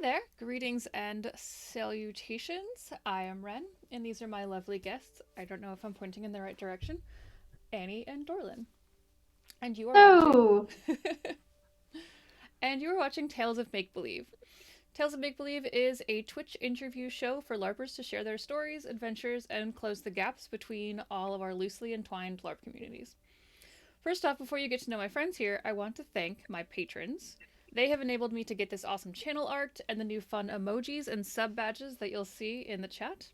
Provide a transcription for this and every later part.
there, greetings and salutations. I am Ren, and these are my lovely guests. I don't know if I'm pointing in the right direction. Annie and Dorlyn. And you are watching. Oh, And you are watching Tales of Make Believe. Tales of Make Believe is a Twitch interview show for LARPers to share their stories, adventures, and close the gaps between all of our loosely entwined LARP communities. First off, before you get to know my friends here, I want to thank my patrons. They have enabled me to get this awesome channel art and the new fun emojis and sub badges that you'll see in the chat.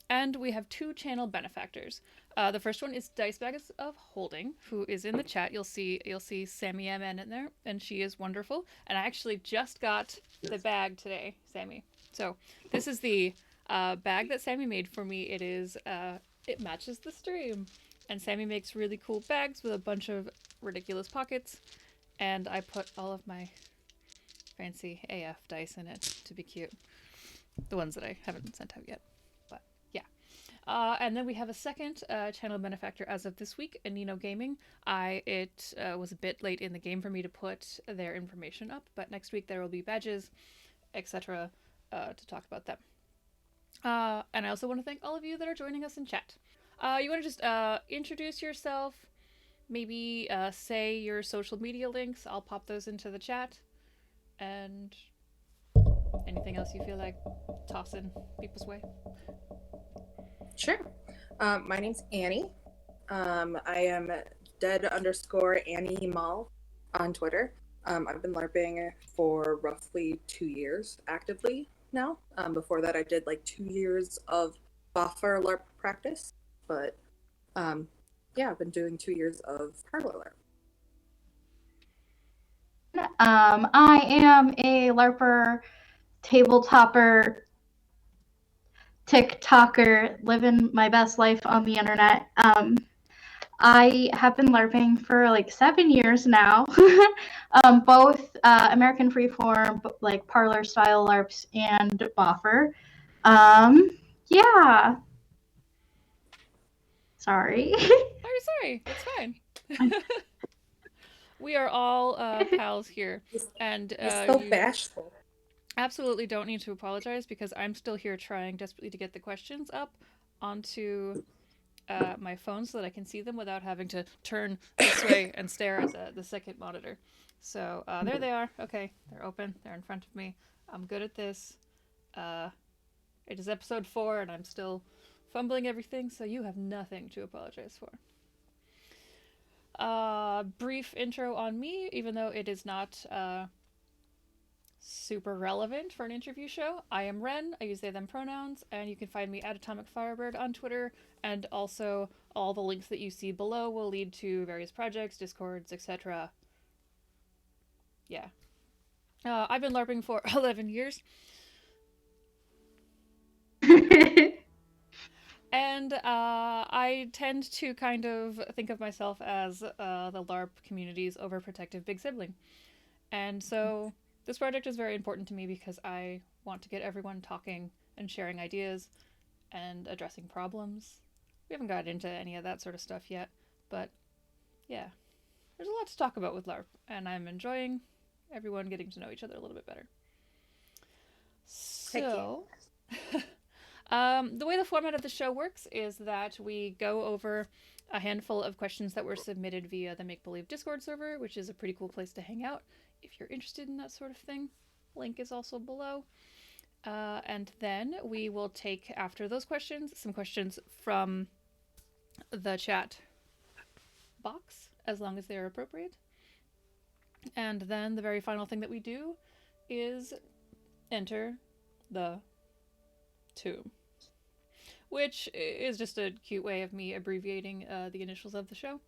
And we have two channel benefactors. The first one is Dice Bags of Holding, who is in the chat. You'll see Sammi MN in there, and she is wonderful. And I actually just got the bag today, Sammi. So this is the bag that Sammi made for me. It matches the stream, and Sammi makes really cool bags with a bunch of ridiculous pockets. And I put all of my fancy AF dice in it to be cute. The ones that I haven't sent out yet. But yeah. And then we have a second channel benefactor as of this week, Nino Gaming. It was a bit late in the game for me to put their information up, but next week there will be badges, etc., to talk about them. And I also want to thank all of you that are joining us in chat. You want to just introduce yourself, maybe say your social media links. I'll pop those into the chat. And anything else you feel like tossing people's way? Sure. My name's Annie. I am dead_Annie Mall on Twitter. I've been LARPing for roughly 2 years actively now. Before that, I did like 2 years of buffer LARP practice, but yeah, I've been doing 2 years of parlor I am a LARPer, tabletopper, TikToker, living my best life on the internet. I have been LARPing for like 7 years now, both American freeform, like parlor style LARPs, and boffer. Yeah. Sorry. Oh, sorry. That's fine. We are all pals here, LARP. and You're so you bashful. absolutely don't need to apologize because I'm still here trying desperately to get the questions up onto my phone so that I can see them without having to turn this way and stare at the second monitor. So there they are. Okay, they're open. They're in front of me. I'm good at this. Uh, it is episode 4, and I'm still fumbling everything, so you have nothing to apologize for. Brief intro on me, even though it is not super relevant for an interview show. I am Ren. I use they them pronouns, and you can find me at Atomic Firebird on Twitter, and also all the links that you see below will lead to various projects, discords, etc. Yeah. I've been LARPing for 11 years. And I tend to kind of think of myself as the LARP community's overprotective big sibling. And so this project is very important to me because I want to get everyone talking and sharing ideas and addressing problems. We haven't got into any of that sort of stuff yet, but yeah, there's a lot to talk about with LARP, and I'm enjoying everyone getting to know each other a little bit better. So, the way the format of the show works is that we go over a handful of questions that were submitted via the Make Believe Discord server, which is a pretty cool place to hang out if you're interested in that sort of thing. Link is also below. And then we will take, after those questions, some questions from the chat box, as long as they are appropriate. And then the very final thing that we do is enter the tomb, which is just a cute way of me abbreviating the initials of the show.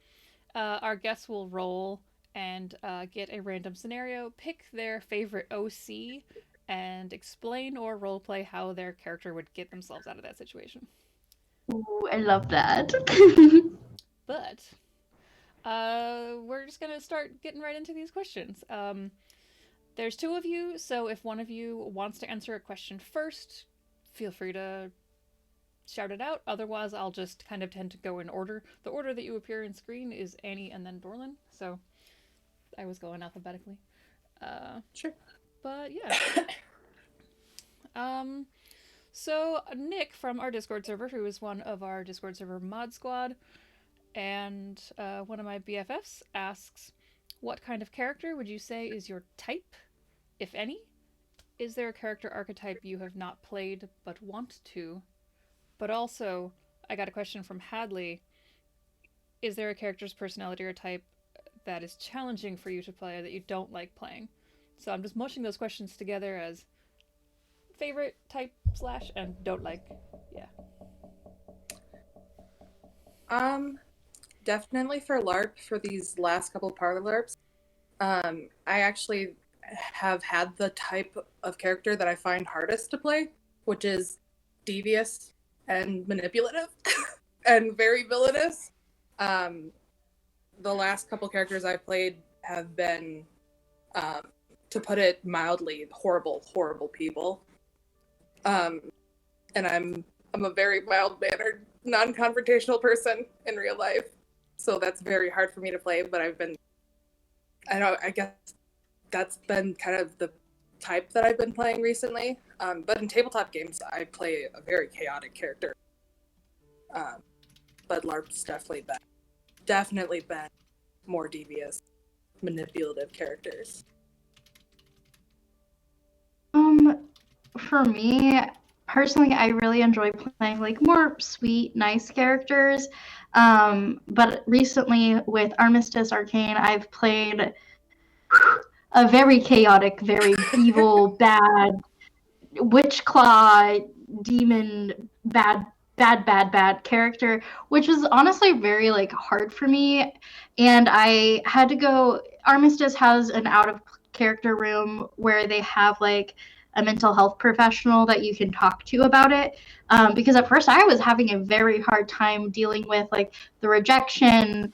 Our guests will roll and get a random scenario, pick their favorite OC, and explain or roleplay how their character would get themselves out of that situation. Ooh, I love that. But we're just gonna start getting right into these questions. There's two of you, so if one of you wants to answer a question first, feel free to shout it out. Otherwise, I'll just kind of tend to go in order. The order that you appear in screen is Annie and then Dorlyn, so I was going alphabetically. Sure. But yeah. So Nick from our Discord server, who is one of our Discord server mod squad, and one of my BFFs asks, what kind of character would you say is your type, if any? Is there a character archetype you have not played but want to? But also, I got a question from Hadley. Is there a character's personality or type that is challenging for you to play that you don't like playing? So I'm just mushing those questions together as favorite type slash and don't like. Yeah. Definitely for LARP, for these last couple parlor LARPs. I actually have had the type of character that I find hardest to play, which is devious and manipulative and very villainous. The last couple characters I played have been, to put it mildly, horrible, horrible people. And I'm a very mild-mannered, non-confrontational person in real life, so that's very hard for me to play. But I guess that's been kind of the type that I've been playing recently. But in tabletop games, I play a very chaotic character. But LARP's definitely been more devious, manipulative characters. For me, personally, I really enjoy playing like more sweet, nice characters. But recently with Armistice Arcane, I've played a very chaotic, very evil, bad witch claw demon bad character, which was honestly very like hard for me. And I had to go. Armistice has an out of character room where they have like a mental health professional that you can talk to about it, because at first I was having a very hard time dealing with like the rejection,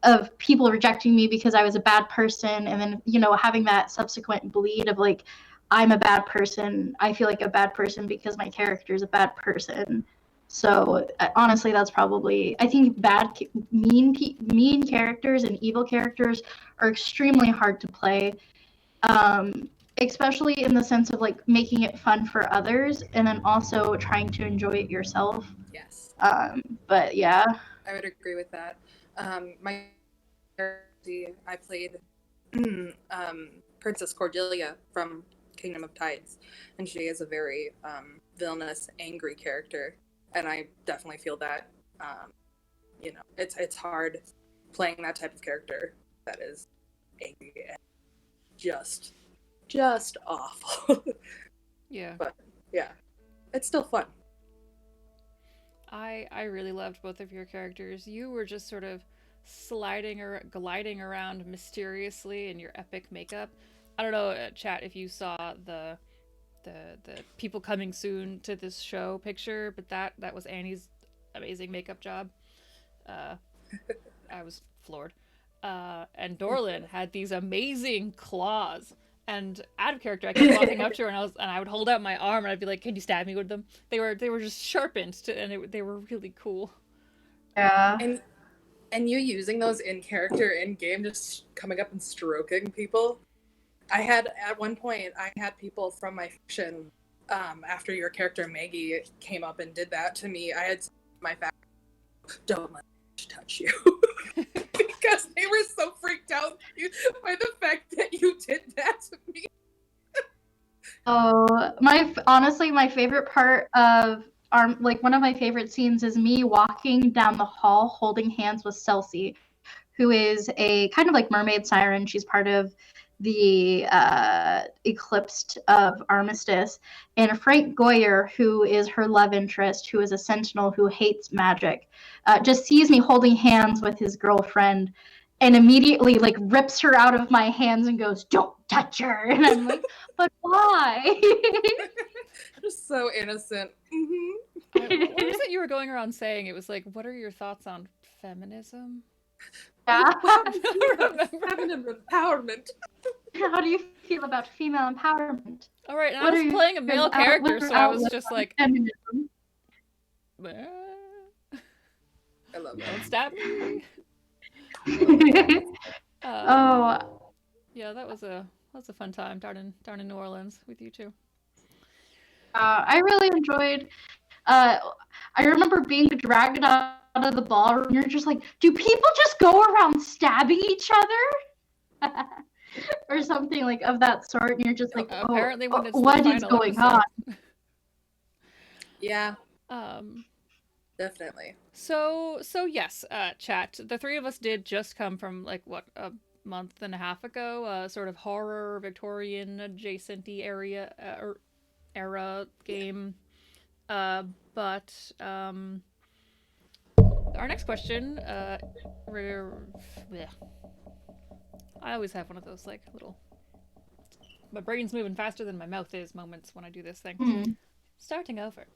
of people rejecting me because I was a bad person, and then having that subsequent bleed of like I'm a bad person. I feel like a bad person because my character is a bad person. So honestly, that's probably, I think mean characters and evil characters are extremely hard to play, especially in the sense of like making it fun for others and then also trying to enjoy it yourself. Yes. But yeah. I would agree with that. I played Princess Cordelia from Kingdom of Tides, and she is a very villainous, angry character, and I definitely feel that. It's hard playing that type of character that is angry and just awful. Yeah. But yeah, it's still fun. I really loved both of your characters. You were just sort of sliding or gliding around mysteriously in your epic makeup. I don't know, chat, if you saw the people coming soon to this show picture, but that was Annie's amazing makeup job. I was floored. And Dorlyn had these amazing claws. And out of character, I kept walking up to her, and I would hold out my arm, and I'd be like, "Can you stab me with them?" They were just sharpened, they were really cool. Yeah. And you using those in character, in game, just coming up and stroking people. At one point, I had people from my fiction, after your character Maggie came up and did that to me, I had my fact, don't let me touch you. Because they were so freaked out by the fact that you did that to me. Oh, honestly, my favorite part of like one of my favorite scenes is me walking down the hall holding hands with Celsi, who is a kind of like mermaid siren. She's part of the Eclipsed of Armistice, and Frank Goyer, who is her love interest, who is a sentinel who hates magic, just sees me holding hands with his girlfriend and immediately like rips her out of my hands and goes, "Don't touch her." And I'm like, "But why?" Just so innocent. What was it you were going around saying? It was like, what are your thoughts on feminism? Yeah. Feminine empowerment. How do you feel about female empowerment? All right, and I was playing a male character, so I was just like, feminism. I love that. Don't stab me. Oh. Yeah, that was a fun time down in New Orleans with you two. I really enjoyed. I remember being dragged out of the ballroom. You're just like, do people just go around stabbing each other, or something like of that sort? And you're just like, Apparently, when it's the what is final going episode. on? Yeah, Um, definitely. so yes, chat. The three of us did just come from like what a month and a half ago, sort of horror Victorian adjacent area or era game. But our next question, yeah. I always have one of those like little my brain's moving faster than my mouth is moments when I do this thing. Starting over.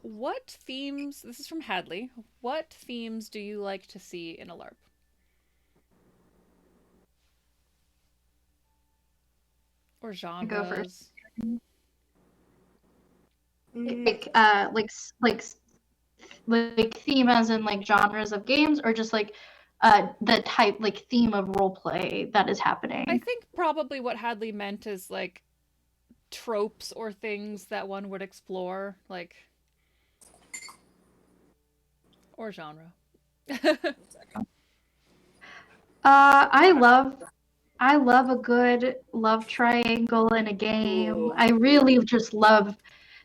What themes, this is from Hadley, what themes do you like to see in a LARP? Or genres? Go first. Mm, Like theme as in like genres of games, or just like the type like theme of role play that is happening. I think probably what Hadley meant is like tropes or things that one would explore, like, or genre. I love a good love triangle in a game. Ooh. I really just love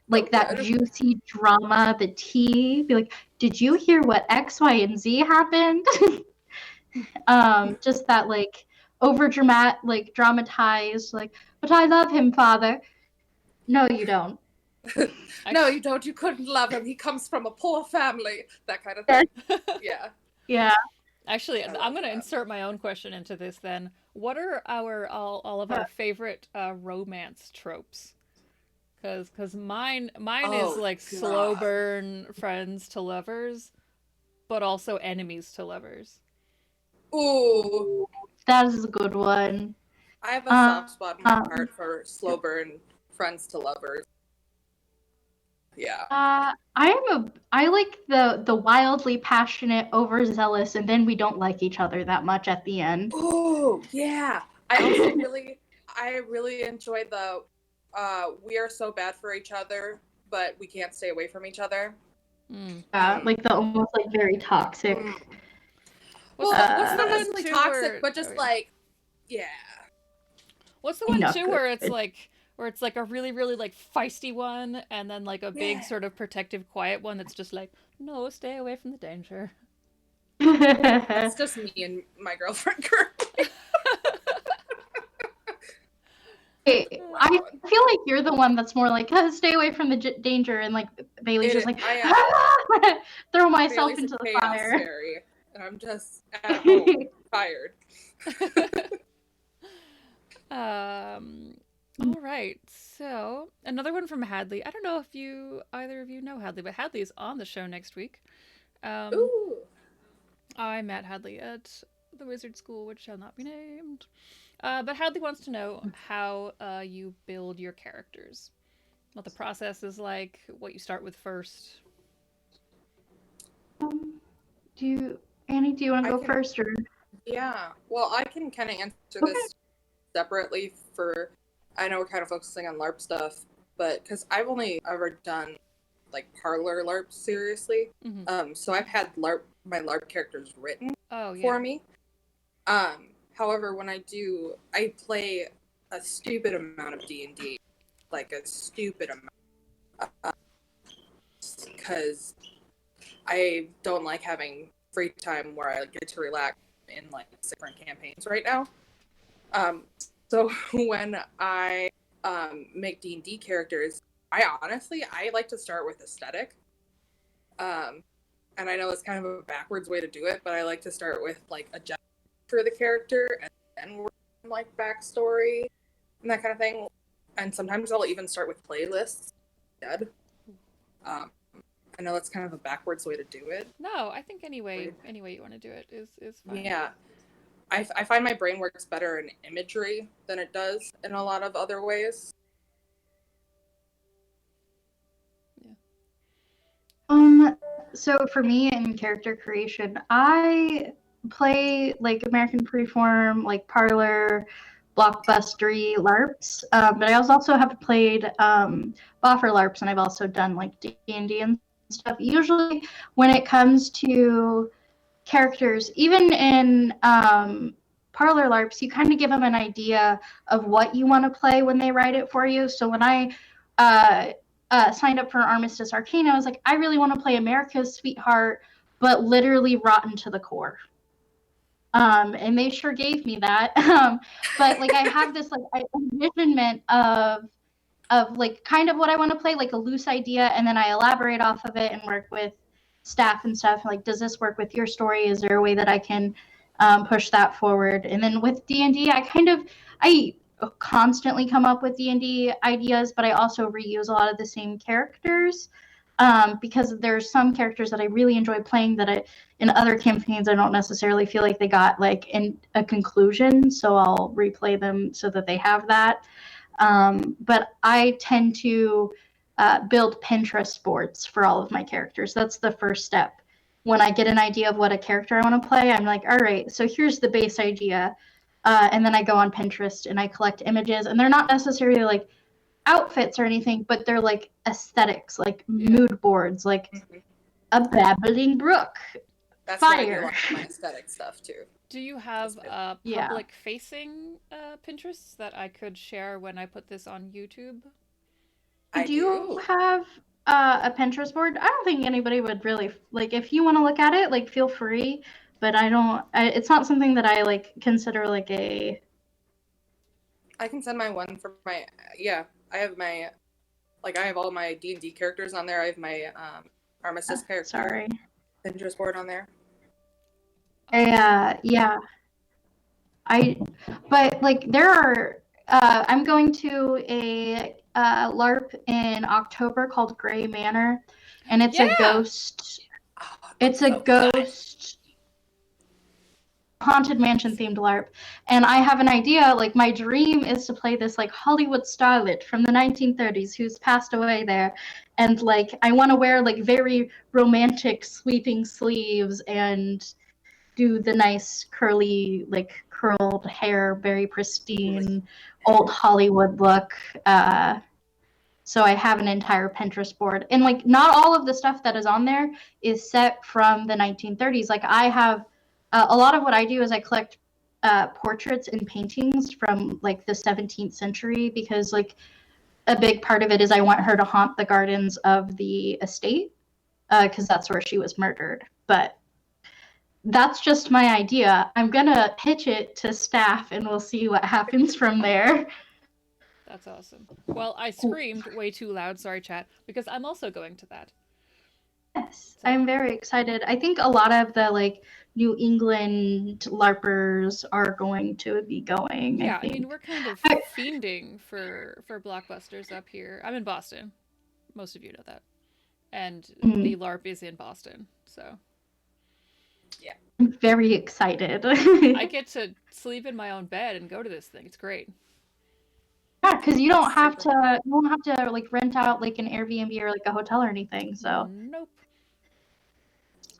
like So that good. juicy drama, the tea. Be like, did you hear what X, Y, and Z happened? Just that like like dramatized, like, but I love him, father. No, you don't. No, you don't. You couldn't love him. He comes from a poor family. That kind of thing. Yeah. Yeah. Actually, I'm going to insert my own question into this then. What are all of our favorite romance tropes? Because mine is like slow burn friends to lovers, but also enemies to lovers. Ooh. That is a good one. I have a soft spot in my heart for slow burn friends to lovers. Yeah. I like the wildly passionate, overzealous, and then we don't like each other that much at the end. Oh, yeah. I also really enjoy the we are so bad for each other, but we can't stay away from each other. Like the almost like very toxic. What's Not the one necessarily too toxic, where, but just like, yeah. What's the one too where it's like a really really like feisty one, and then like a big sort of protective quiet one that's just like, no, stay away from the danger. It's just me and my girlfriend currently. I feel like you're the one that's more like, stay away from the danger, and like Bailey's just like, throw myself into the fire. Fairy, and I'm just at home tired. All right. So another one from Hadley. I don't know if either of you know Hadley, but Hadley is on the show next week. Ooh. I met Hadley at the wizard school, which shall not be named. But Hadley wants to know how you build your characters, what the process is like, what you start with first. Annie, do you want to go first, or? Yeah. Well, I can kind of answer this separately. I know we're kind of focusing on LARP stuff, but because I've only ever done like parlor LARP seriously, so I've had my LARP characters written for me. However, when I play a stupid amount of D&D, like a stupid amount, because I don't like having free time where I get to relax in like different campaigns right now. So when I make D&D characters, I like to start with aesthetic. And I know it's kind of a backwards way to do it, but I like to start with like a gender for the character and then work on like backstory and that kind of thing. And sometimes I'll even start with playlists instead. I know that's kind of a backwards way to do it. No, I think any way you want to do it is fine. Yeah. I find my brain works better in imagery than it does in a lot of other ways. Yeah. So for me in character creation, I play like American Freeform, like Parlor, blockbustery LARPs, but I also have played boffer LARPs, and I've also done like D&D and stuff. Usually, when it comes to characters, even in parlor LARPs, you kind of give them an idea of what you want to play when they write it for you. So when I signed up for Armistice Arcane, I was like, I really want to play America's Sweetheart, but literally rotten to the core. And they sure gave me that. But like I have this like envisionment of like kind of what I want to play, like a loose idea, and then I elaborate off of it and work with staff and stuff. Like, does this work with your story? Is there a way that I can push that forward? And then with D&D, I constantly come up with D&D ideas, but I also reuse a lot of the same characters. Because there's some characters that I really enjoy playing that in other campaigns I don't necessarily feel like they got like in a conclusion, so I'll replay them so that they have that. But I tend to build Pinterest boards for all of my characters. That's the first step. When I get an idea of what a character I want to play, I'm like, all right, so here's the base idea. And then I go on Pinterest and I collect images, and they're not necessarily like outfits or anything, but they're like aesthetics, like mood boards, like a babbling brook. That's fire. where I do a lot of my aesthetic stuff too. Do you have a public-facing Pinterest that I could share when I put this on YouTube? Do you have a Pinterest board? I don't think anybody would really like. If you want to look at it, like feel free. But I don't. It's not something that I like consider like a. I can send my one for my I have my I have all my D&D characters on there. I have my Armistice character. Sorry. Pinterest board on there. But like there are. I'm going to a LARP in October called Gray Manor, and it's a ghost. It's a ghost haunted mansion themed LARP, and I have an idea. Like my dream is to play this like Hollywood starlet from the 1930s who's passed away there, and like I want to wear like very romantic sweeping sleeves and do the nice curly like curled hair, very pristine old Hollywood look. So I have an entire Pinterest board, and like not all of the stuff that is on there is set from the 1930s. Like I have a lot of what I do is I collect portraits and paintings from like the 17th century, because like a big part of it is I want her to haunt the gardens of the estate, because that's where she was murdered. But that's just my idea. I'm gonna pitch it to staff and we'll see what happens from there. That's awesome. Well, I screamed way too loud, sorry chat, because I'm also going to that. Yes, so. I'm very excited. I think a lot of the like New England LARPers are going to be going. Yeah, I mean we're kind of fiending for blockbusters up here. I'm in Boston. Most of you know that. And the LARP is in Boston, so yeah. I'm very excited. I get to sleep in my own bed and go to this thing. It's great. Yeah, because you don't have to like rent out like an Airbnb or like a hotel or anything. So nope.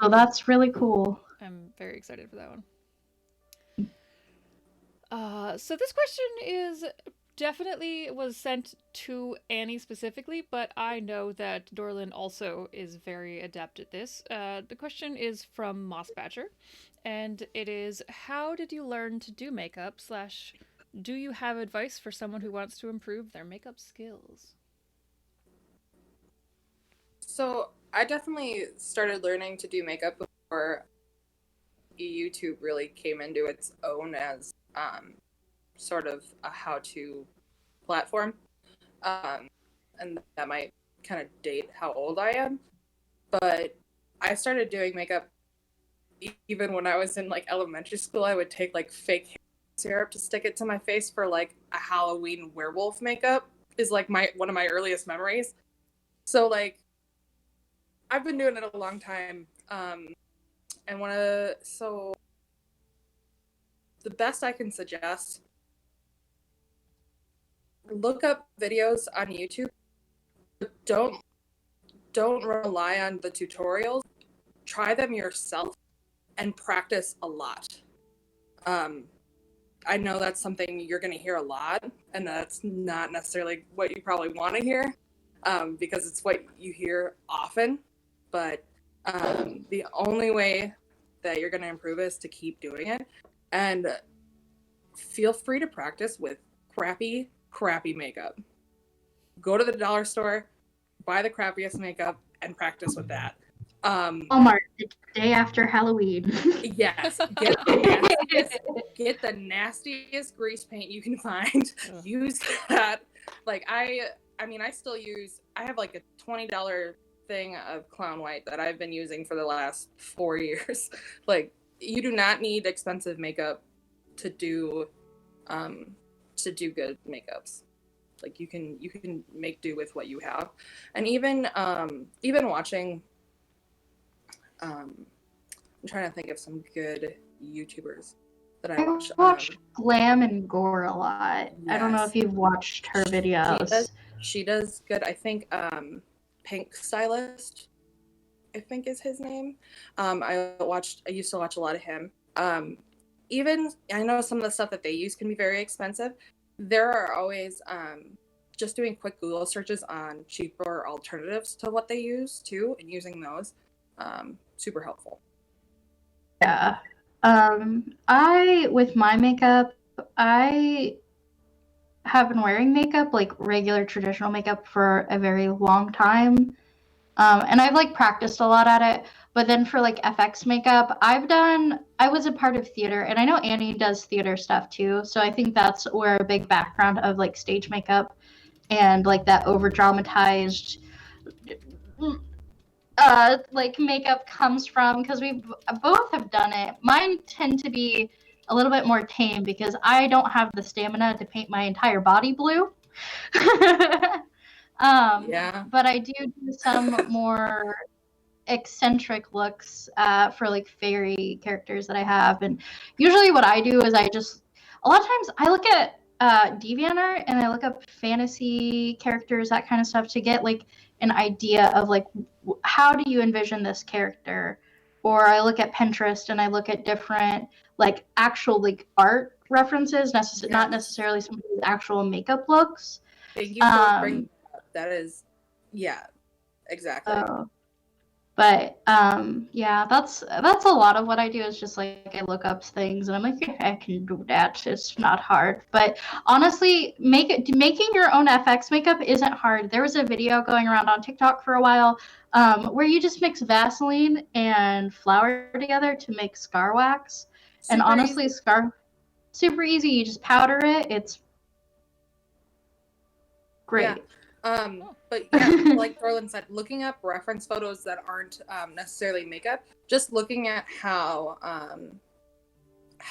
So that's really cool. I'm very excited for that one. So this question is definitely was sent to Annie specifically, but I know that Dorlyn also is very adept at this. The question is from Moss Badger, and it is, how did you learn to do makeup / do you have advice for someone who wants to improve their makeup skills? So I definitely started learning to do makeup before YouTube really came into its own as sort of a how-to platform. And that might kind of date how old I am. But I started doing makeup even when I was in like elementary school. I would take like fake syrup to stick it to my face for like a Halloween werewolf makeup is like one of my earliest memories. So like I've been doing it a long time. And so the best I can suggest, look up videos on YouTube, but don't rely on the tutorials. Try them yourself and practice a lot. I know that's something you're going to hear a lot, and that's not necessarily what you probably want to hear, because it's what you hear often. But the only way that you're going to improve is to keep doing it, and feel free to practice with crappy makeup. Go to the dollar store, buy the crappiest makeup, and practice with that. Walmart, the day after Halloween. Yes, get the nastiest grease paint you can find. Ugh. Use that. Like I mean, I have like a $20 thing of clown white that I've been using for the last 4 years. Like, you do not need expensive makeup to do good makeups. Like, you can make do with what you have. And even watching, I'm trying to think of some good YouTubers that I watch. I watch Glam and Gore a lot. Yes. I don't know if you've watched her videos. She does good. I think Pink Stylist, I think is his name. I used to watch a lot of him. Even I know some of the stuff that they use can be very expensive. There are always just doing quick Google searches on cheaper alternatives to what they use too, and using those, super helpful. Yeah. With my makeup, I have been wearing makeup, like regular traditional makeup, for a very long time. And I've like practiced a lot at it. But then for like FX makeup, I was a part of theater, and I know Annie does theater stuff too. So I think that's where a big background of like stage makeup and like that over dramatized like makeup comes from, because we both have done it. Mine tend to be a little bit more tame because I don't have the stamina to paint my entire body blue. Yeah. But I do some more eccentric looks for like fairy characters that I have. And usually what I do is a lot of times I look at DeviantArt and I look up fantasy characters, that kind of stuff, to get like an idea of like how do you envision this character. Or I look at Pinterest and I look at different like actual like art references, not necessarily somebody's actual makeup looks. Thank you for bringing that up. That is, yeah, exactly. But yeah, that's a lot of what I do, is just like I look up things and I'm like, yeah, I can do that. It's not hard. But honestly, making your own FX makeup isn't hard. There was a video going around on TikTok for a while where you just mix Vaseline and flour together to make scar wax. And honestly, super easy. You just powder it. It's great. Yeah. But yeah, like Dorlyn said, looking up reference photos that aren't necessarily makeup, just looking at how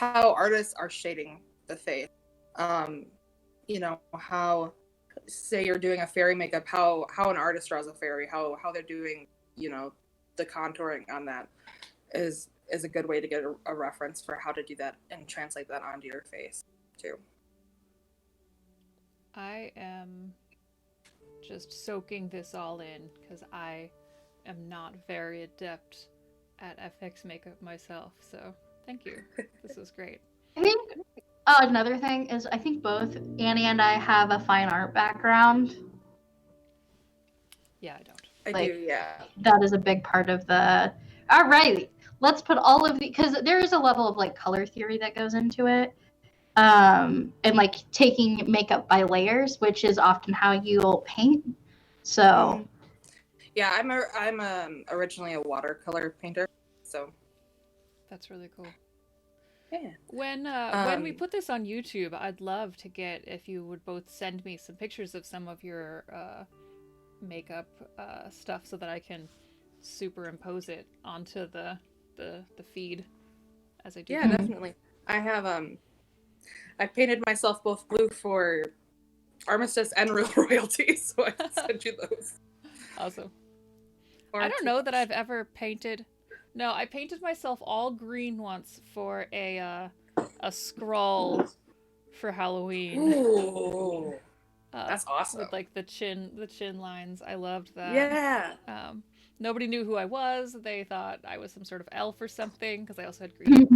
artists are shading the face. You know, how, say you're doing a fairy makeup, how an artist draws a fairy, how they're doing, you know, the contouring on that is a good way to get a reference for how to do that and translate that onto your face too. I am just soaking this all in because I am not very adept at FX makeup myself. So thank you. This was great. I think another thing is I think both Annie and I have a fine art background. Yeah, I don't. I do, yeah. That is a big part of the. All right, let's put all of the, because there is a level of like color theory that goes into it. And like taking makeup by layers, which is often how you'll paint. So, yeah, I'm originally a watercolor painter, so that's really cool. Yeah. When we put this on YouTube, I'd love to get, if you would both send me some pictures of some of your makeup stuff so that I can superimpose it onto the feed as I do. Yeah, definitely. I have I painted myself both blue for Armistice and Real Royalty, so I can send you those. Awesome. I don't know that I've ever painted. No, I painted myself all green once for a scroll for Halloween. Ooh, that's awesome. With like the chin lines. I loved that. Yeah. Nobody knew who I was. They thought I was some sort of elf or something because I also had green,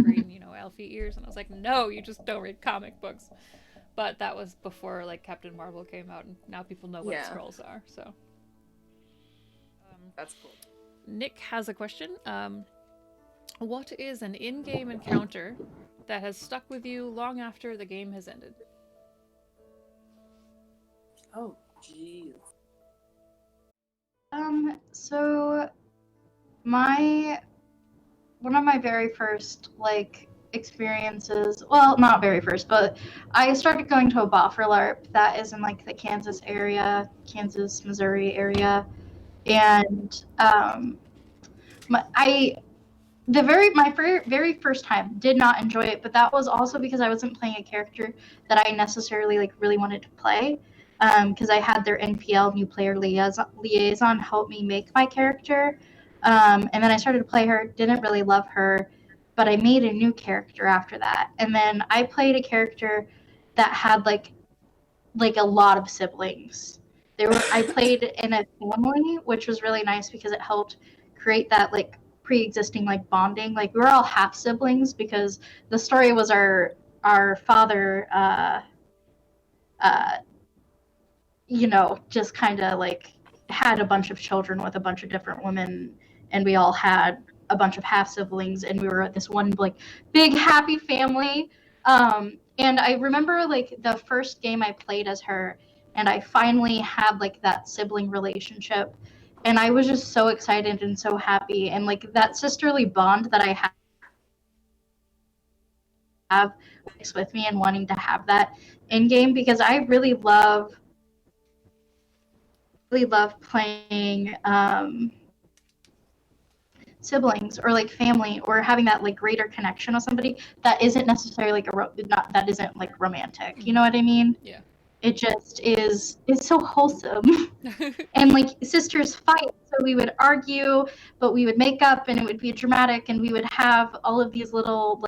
elfy ears. And I was like, no, you just don't read comic books. But that was before like Captain Marvel came out, and now people know what Skrulls are. So that's cool. Nick has a question. What is an in-game encounter that has stuck with you long after the game has ended? Oh, jeez. So one of my very first experiences, well, not very first, but I started going to a boffer LARP that is in like the Kansas, Missouri area, and my very first time did not enjoy it, but that was also because I wasn't playing a character that I necessarily really wanted to play, because I had their NPL new player liaison help me make my character, and then I started to play her, didn't really love her, but I made a new character after that, and then I played a character that had like a lot of siblings. I played in a family, which was really nice because it helped create that pre-existing bonding. We were all half siblings because the story was our father uh, just kind of had a bunch of children with a bunch of different women, and we all had a bunch of half siblings, and we were this one big happy family. And I remember the first game I played as her, and I finally had that sibling relationship, and I was just so excited and so happy, and that sisterly bond that I have with me, and wanting to have that in game, because I really love playing siblings or family, or having that greater connection with somebody that isn't necessarily that isn't romantic. You know what I mean? Yeah. It just is. It's so wholesome. And sisters fight, so we would argue, but we would make up, and it would be dramatic, and we would have all of these little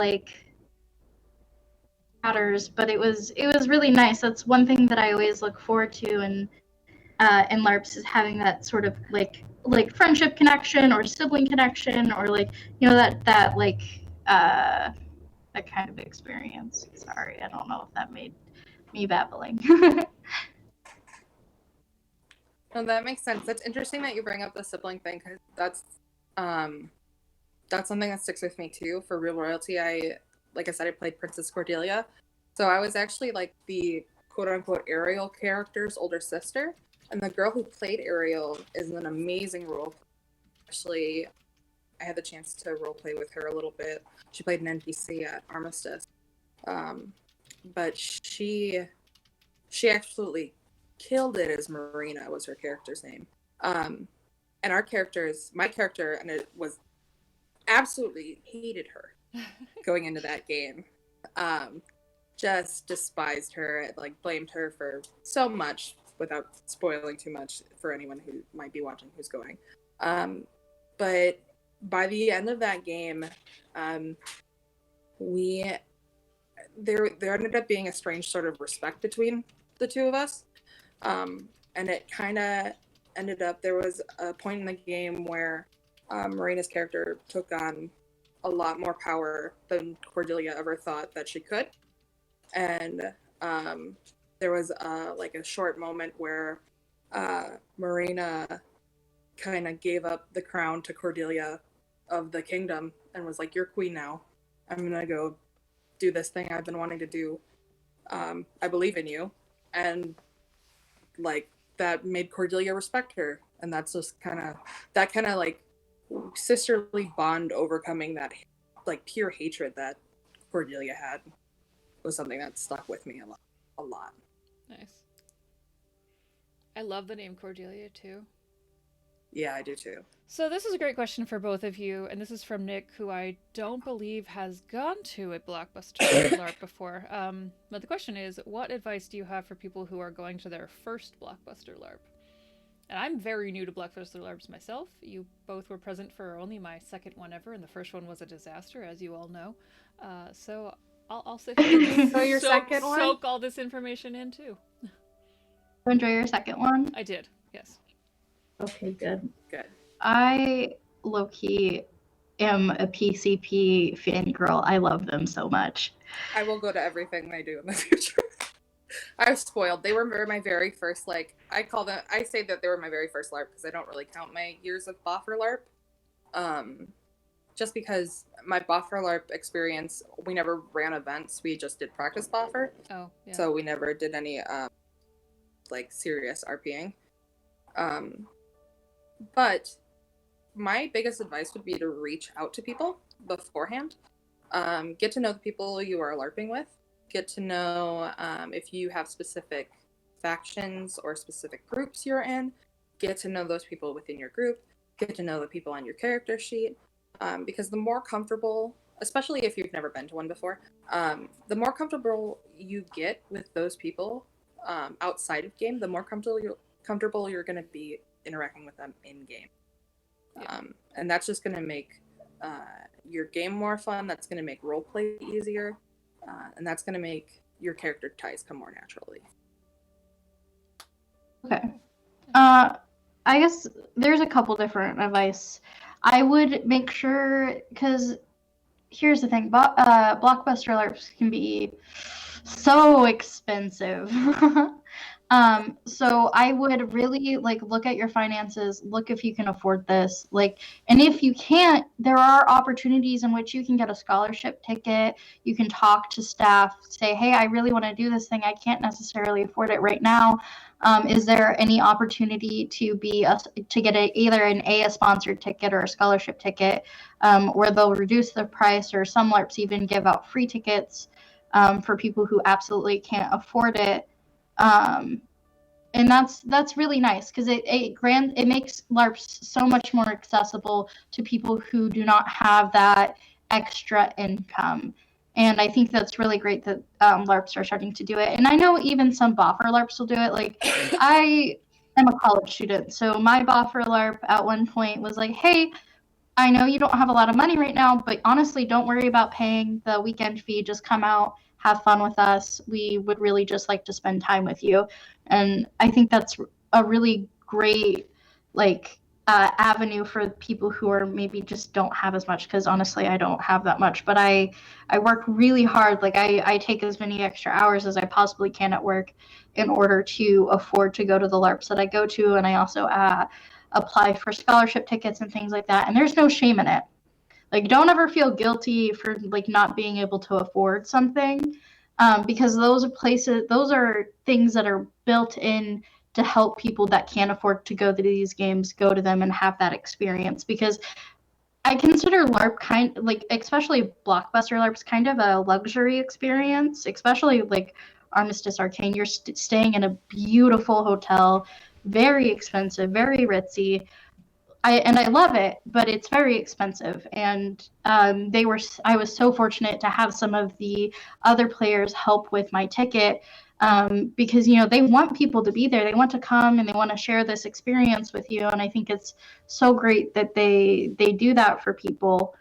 matters. But it was really nice. That's one thing that I always look forward to, and in LARPs, is having that sort of friendship connection or sibling connection, or that kind of experience. Sorry, I don't know if that made me babbling. No, that makes sense. It's interesting that you bring up the sibling thing, because that's something that sticks with me too. For Real Royalty, like I said, I played Princess Cordelia, so I was actually the quote unquote Ariel character's older sister, and the girl who played Ariel is an amazing role. Actually, I had the chance to role play with her a little bit. She played an NPC at Armistice, but she absolutely killed it as Marina was her character's name. And my character, and it was absolutely hated her going into that game. Just despised her, blamed her for so much, without spoiling too much for anyone who might be watching who's going. But by the end of that game, there ended up being a strange sort of respect between the two of us. And it kind of ended up, there was a point in the game where Marina's character took on a lot more power than Cordelia ever thought that she could. And there was a short moment where Marina kind of gave up the crown to Cordelia of the kingdom and was like, "You're queen now. I'm going to go do this thing I've been wanting to do. I believe in you." And that made Cordelia respect her, and that's just kind of sisterly bond overcoming that pure hatred that Cordelia had was something that stuck with me a lot. Nice. I love the name Cordelia too. Yeah, I do too. So this is a great question for both of you, and this is from Nick, who I don't believe has gone to a Blockbuster LARP before. But the question is, what advice do you have for people who are going to their first Blockbuster LARP? And I'm very new to Blockbuster LARPs myself. You both were present for only my second one ever, and the first one was a disaster, as you all know. So I'll sit here and So your second one? soak all this information in too. Enjoy your second one? I did, yes. Okay, good. Good. I low-key am a PCP fangirl. I love them so much. I will go to everything they do in the future. I was spoiled. They were my very first, like, I say that they were my very first LARP because I don't really count my years of Boffer LARP. Just because my Boffer LARP experience, we never ran events. We just did practice Boffer. Oh, yeah. So we never did any, like, serious RPing. But my biggest advice would be to reach out to people beforehand. Get to know the people you are LARPing with. Get to know if you have specific factions or specific groups you're in. Get to know those people within your group. Get to know the people on your character sheet. Because the more comfortable, especially if you've never been to one before, the more comfortable you get with those people outside of game, the more comfortable you're going to be interacting with them in game. Yeah. And that's just going to make your game more fun. That's going to make roleplay easier. And that's going to make your character ties come more naturally. Okay. I guess there's a couple different advice. I would make sure, because here's the thing, Blockbuster LARPs can be so expensive. So I would really look at your finances, look if you can afford this, and if you can't, there are opportunities in which you can get a scholarship ticket. You can talk to staff, say, hey, I really want to do this thing. I can't necessarily afford it right now. Is there any opportunity to get either a sponsored ticket or a scholarship ticket, where they'll reduce the price, or some LARPs even give out free tickets for people who absolutely can't afford it. And that's really nice, because it makes LARPs so much more accessible to people who do not have that extra income. And I think that's really great that LARPs are starting to do it. And I know even some Boffer LARPs will do it. Like, I am a college student, so my Boffer LARP at one point was like, hey, I know you don't have a lot of money right now, but honestly, don't worry about paying the weekend fee. Just come out, have fun with us. We would really just like to spend time with you. And I think that's a really great, avenue for people who are maybe just don't have as much, because honestly, I don't have that much, but I work really hard. Like, I take as many extra hours as I possibly can at work in order to afford to go to the LARPs that I go to. And I also apply for scholarship tickets and things like that. And there's no shame in it. Like, don't ever feel guilty for not being able to afford something, because those are things that are built in to help people that can't afford to go to these games go to them and have that experience. Because I consider LARP especially Blockbuster LARPs, kind of a luxury experience, especially Armistice Arcane. You're staying in a beautiful hotel, very expensive, very ritzy. I love it, but it's very expensive. And I was so fortunate to have some of the other players help with my ticket, because they want people to be there. They want to come and they want to share this experience with you. And I think it's so great that they do that for people.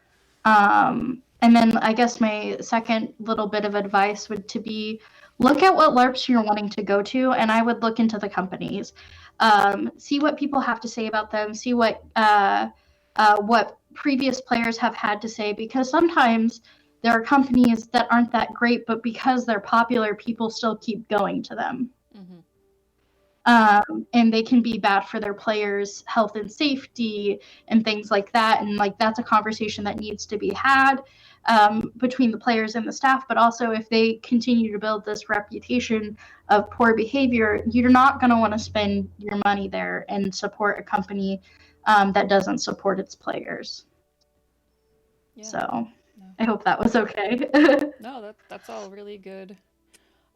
And then I guess my second little bit of advice would to be, look at what LARPs you're wanting to go to, and I would look into the companies. See what people have to say about them, see what previous players have had to say, because sometimes there are companies that aren't that great, but because they're popular, people still keep going to them. Mm-hmm. And they can be bad for their players' health and safety and things like that. And that's a conversation that needs to be had between the players and the staff. But also, if they continue to build this reputation of poor behavior, you're not going to want to spend your money there and support a company that doesn't support its players. Yeah. So no. I hope that was okay. No, that's all really good.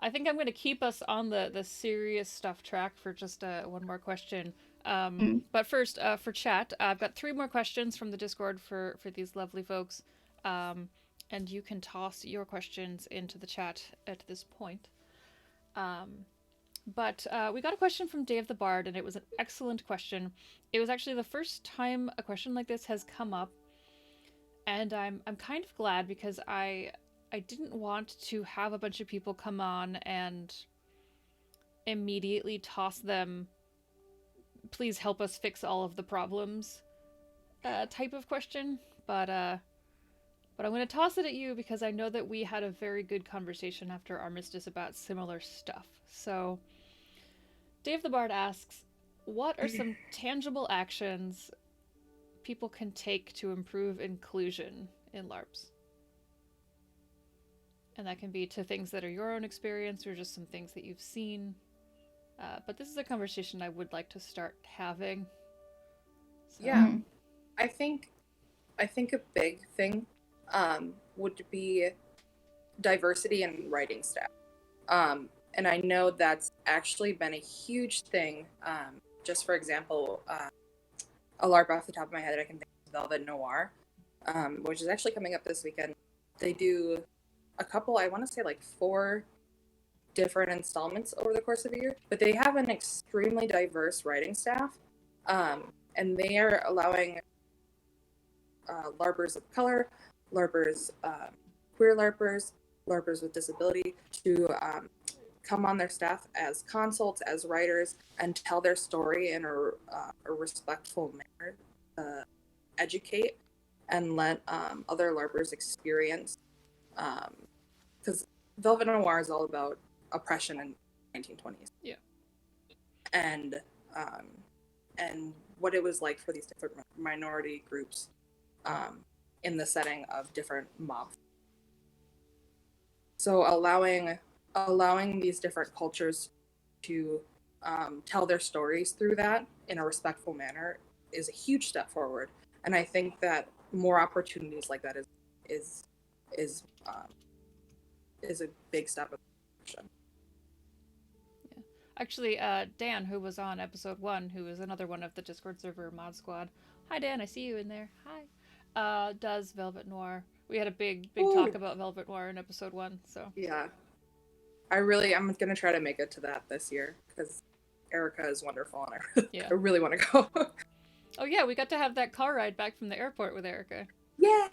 I think I'm going to keep us on the serious stuff track for just one more question. But first, for chat, I've got 3 more questions from the Discord for these lovely folks. And you can toss your questions into the chat at this point. But we got a question from Dave the Bard, and it was an excellent question. It was actually the first time a question like this has come up. And I'm kind of glad, because I didn't want to have a bunch of people come on and immediately toss them, please help us fix all of the problems, type of question, but I'm going to toss it at you because I know that we had a very good conversation after Armistice about similar stuff. So, Dave the Bard asks, what are some tangible actions people can take to improve inclusion in LARPs? And that can be to things that are your own experience or just some things that you've seen. But this is a conversation I would like to start having. So. Yeah, I think a big thing would be diversity in writing staff. And I know that's actually been a huge thing. Just for example, a LARP off the top of my head that I can think of, Velvet Noir, which is actually coming up this weekend. They do a couple, I want to say like 4 different installments over the course of a year, but they have an extremely diverse writing staff, and they are allowing LARPers of color, LARPers, queer LARPers, LARPers with disability to come on their staff as consults, as writers, and tell their story in a respectful manner, educate and let other LARPers experience. Because Velvet Noir is all about oppression in the 1920s. Yeah. And what it was like for these different minority groups in the setting of different mobs. So allowing these different cultures to tell their stories through that in a respectful manner is a huge step forward. And I think that more opportunities like that is a big step in the direction. Yeah. Actually, Dan, who was on episode 1, who is another one of the Discord server mod squad. Hi, Dan. I see you in there. Hi. Does Velvet Noir. We had a big talk about Velvet Noir in episode 1. So yeah, I'm gonna try to make it to that this year because Erica is wonderful and I really want to go. Oh yeah, we got to have that car ride back from the airport with Erica. Yeah.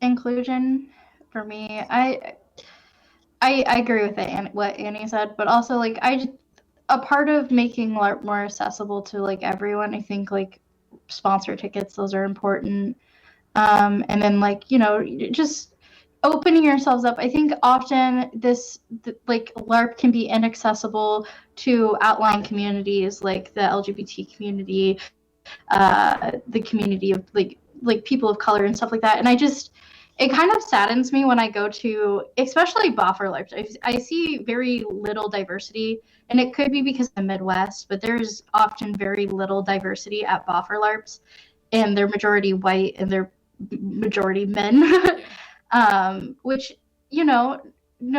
Inclusion for me, I agree with it and what Annie said, but also like a part of making LARP more accessible to like everyone, I think like sponsor tickets, those are important. And then like, just opening yourselves up. I think often like LARP can be inaccessible to outlying communities like the LGBT community, the community of like people of color and stuff like that. And it kind of saddens me when I go to, especially Boffer LARPs. I see very little diversity, and it could be because of the Midwest, but there's often very little diversity at Boffer LARPs, and they're majority white and they're majority men. Which, no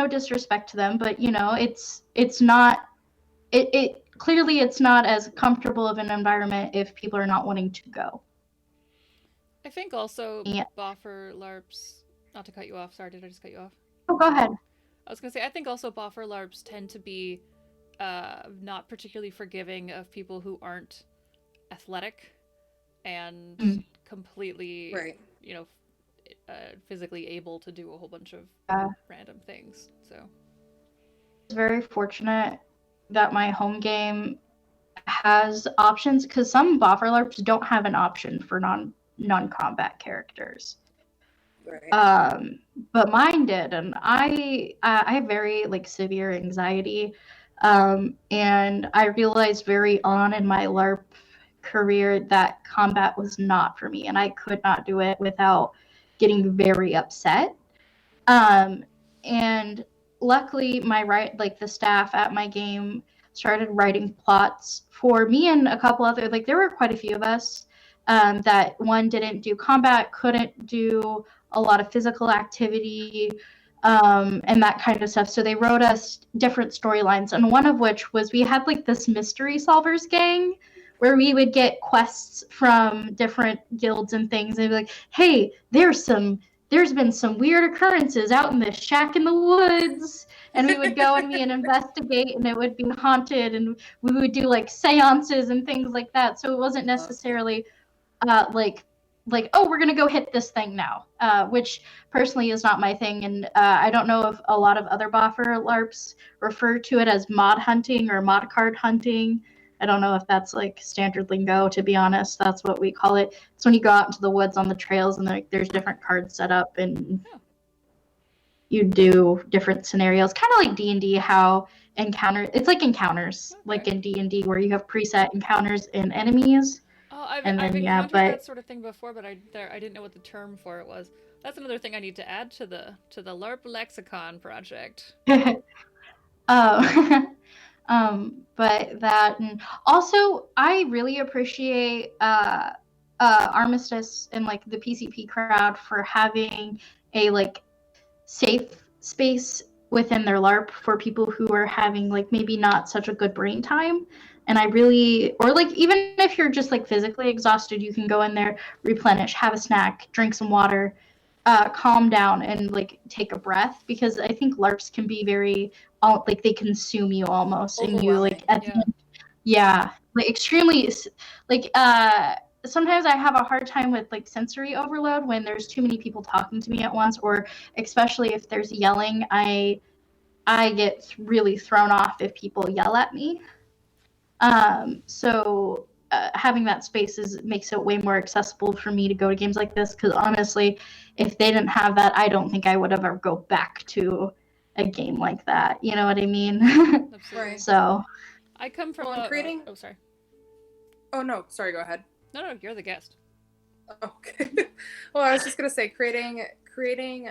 disrespect to them, but it's not, it clearly it's not as comfortable of an environment if people are not wanting to go. I think also Boffer LARPs, not to cut you off, sorry, did I just cut you off? Oh, go ahead. I was going to say, I think also Boffer LARPs tend to be not particularly forgiving of people who aren't athletic and completely, right. Physically able to do a whole bunch of random things. So it's very fortunate that my home game has options, because some Boffer LARPs don't have an option for non-combat characters. Right. But mine did, and I have very like severe anxiety, and I realized very on in my LARP career that combat was not for me, and I could not do it without getting very upset. And luckily, the staff at my game started writing plots for me and a couple other, like there were quite a few of us that one didn't do combat, couldn't do a lot of physical activity, and that kind of stuff. So they wrote us different storylines, and one of which was we had like this mystery solvers gang where we would get quests from different guilds and things, and they'd be like, hey, there's been some weird occurrences out in this shack in the woods. And we would go and we would investigate, and it would be haunted, and we would do like seances and things like that. So it wasn't necessarily like, oh, we're going to go hit this thing now, which personally is not my thing. And I don't know if a lot of other Boffer LARPs refer to it as mod hunting or mod card hunting. I don't know if that's like standard lingo, to be honest. That's what we call it. It's when you go out into the woods on the trails and like there's different cards set up and you do different scenarios, kind of like D&D, how it's like encounters, like in D&D where you have preset encounters and enemies. Oh, I've And then encountered but that sort of thing before, but I didn't know what the term for it was. That's another thing I need to add to the LARP lexicon project. But that, and also I really appreciate Armistice and like the PCP crowd for having a like safe space within their LARP for people who are having like maybe not such a good brain time. And I really, or like even if you're just like physically exhausted, you can go in there, replenish, have a snack, drink some water, calm down, and like take a breath, because I think LARPs can be very like they consume you almost, and you like at the end, like extremely like sometimes I have a hard time with like sensory overload when there's too many people talking to me at once, or especially if there's yelling. I get really thrown off if people yell at me. So having that space makes it way more accessible for me to go to games like this. Because honestly, if they didn't have that, I don't think I would ever go back to a game like that. You know what I mean? Absolutely. So I come from creating. Oh, sorry. Oh no, sorry. Go ahead. No, you're the guest. Okay. Well, I was just gonna say, creating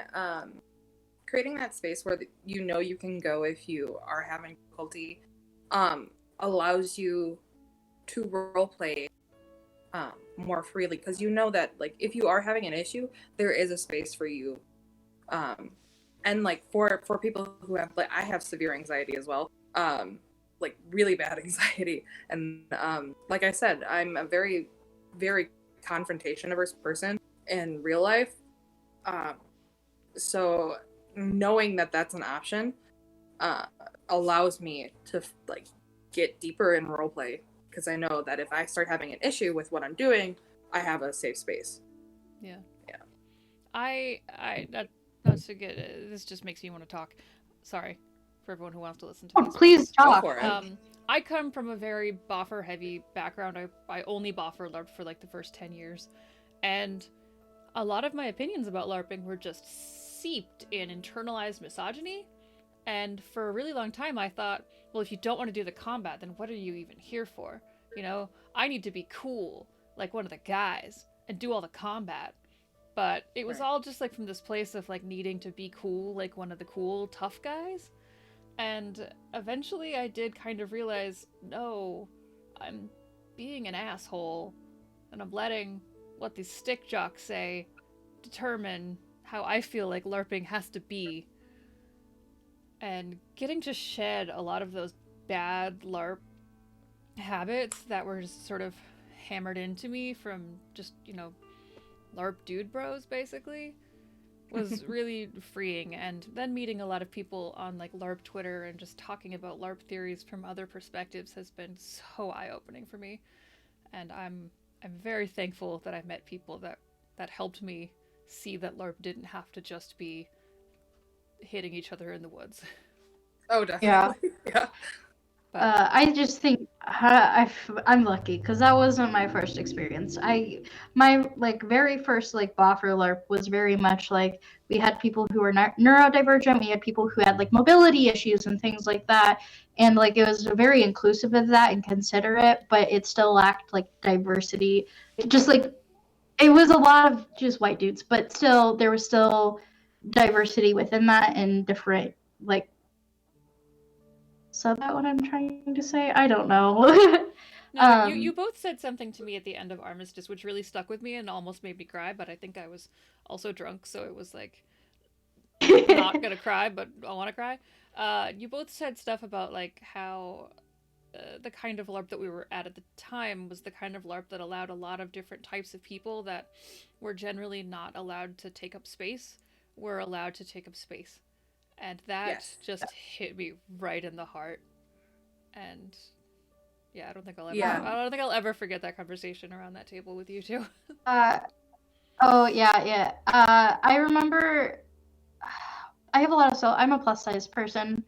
that space where you know you can go if you are having difficulty, allows you to role play more freely, because you know that like if you are having an issue, there is a space for you. And like for people who have, like, I have severe anxiety as well, like really bad anxiety, and like I said, I'm a very, very confrontation averse person in real life. So knowing that that's an option allows me to like get deeper in roleplay, because I know that if I start having an issue with what I'm doing, I have a safe space. Yeah. Yeah. Not to get this just makes me want to talk. Sorry for everyone who wants to listen to this. Please talk. Go for it. I come from a very boffer heavy background. I only boffer LARP for like the first 10 years, and a lot of my opinions about LARPing were just seeped in internalized misogyny. And for a really long time I thought, well, if you don't want to do the combat, then what are you even here for? You know, I need to be cool like one of the guys and do all the combat. But it was all just like from this place of like needing to be cool like one of the cool tough guys. And eventually I did kind of realize, no, I'm being an asshole, and I'm letting what these stick jocks say determine how I feel like LARPing has to be. And getting to shed a lot of those bad LARP habits that were just sort of hammered into me from just, LARP dude bros, basically, was really freeing. And then meeting a lot of people on like LARP Twitter and just talking about LARP theories from other perspectives has been so eye-opening for me. And I'm very thankful that I met people that helped me see that LARP didn't have to just be hitting each other in the woods. Oh, definitely. Yeah. I just think I'm lucky because that wasn't my first experience. My like very first like boffer LARP was very much like we had people who were neurodivergent, we had people who had like mobility issues and things like that, and like it was very inclusive of that and considerate, but it still lacked like diversity. Just like it was a lot of just white dudes, but still there was still diversity within that and different like. Is that what I'm trying to say? I don't know. No, you both said something to me at the end of Armistice which really stuck with me and almost made me cry, but I think I was also drunk, so it was like not gonna cry, but I want to cry. You both said stuff about like how the kind of LARP that we were at the time was the kind of LARP that allowed a lot of different types of people that were generally not allowed to take up space were allowed to take up space. And that just hit me right in the heart. And yeah, I don't think I'll ever forget that conversation around that table with you two. Oh yeah. I remember. I have a lot of I'm a plus size person,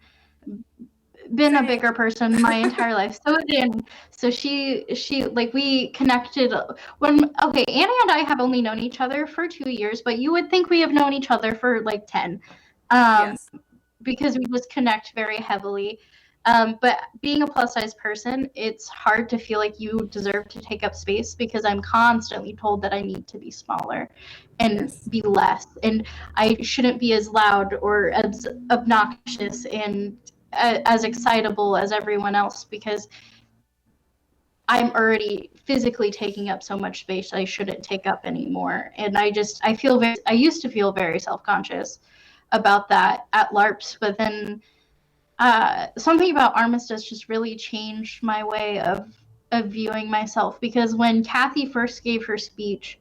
been a Same. bigger person my entire life. So she like we connected okay, Annie and I have only known each other for 2 years, but you would think we have known each other for like 10. Yes. Because we just connect very heavily. But being a plus size person, it's hard to feel like you deserve to take up space because I'm constantly told that I need to be smaller and Yes. be less, and I shouldn't be as loud or as obnoxious and as excitable as everyone else because I'm already physically taking up so much space I shouldn't take up anymore. And I used to feel very self-conscious about that at LARPs, but then something about Armistice just really changed my way of viewing myself, because when Kathy first gave her speech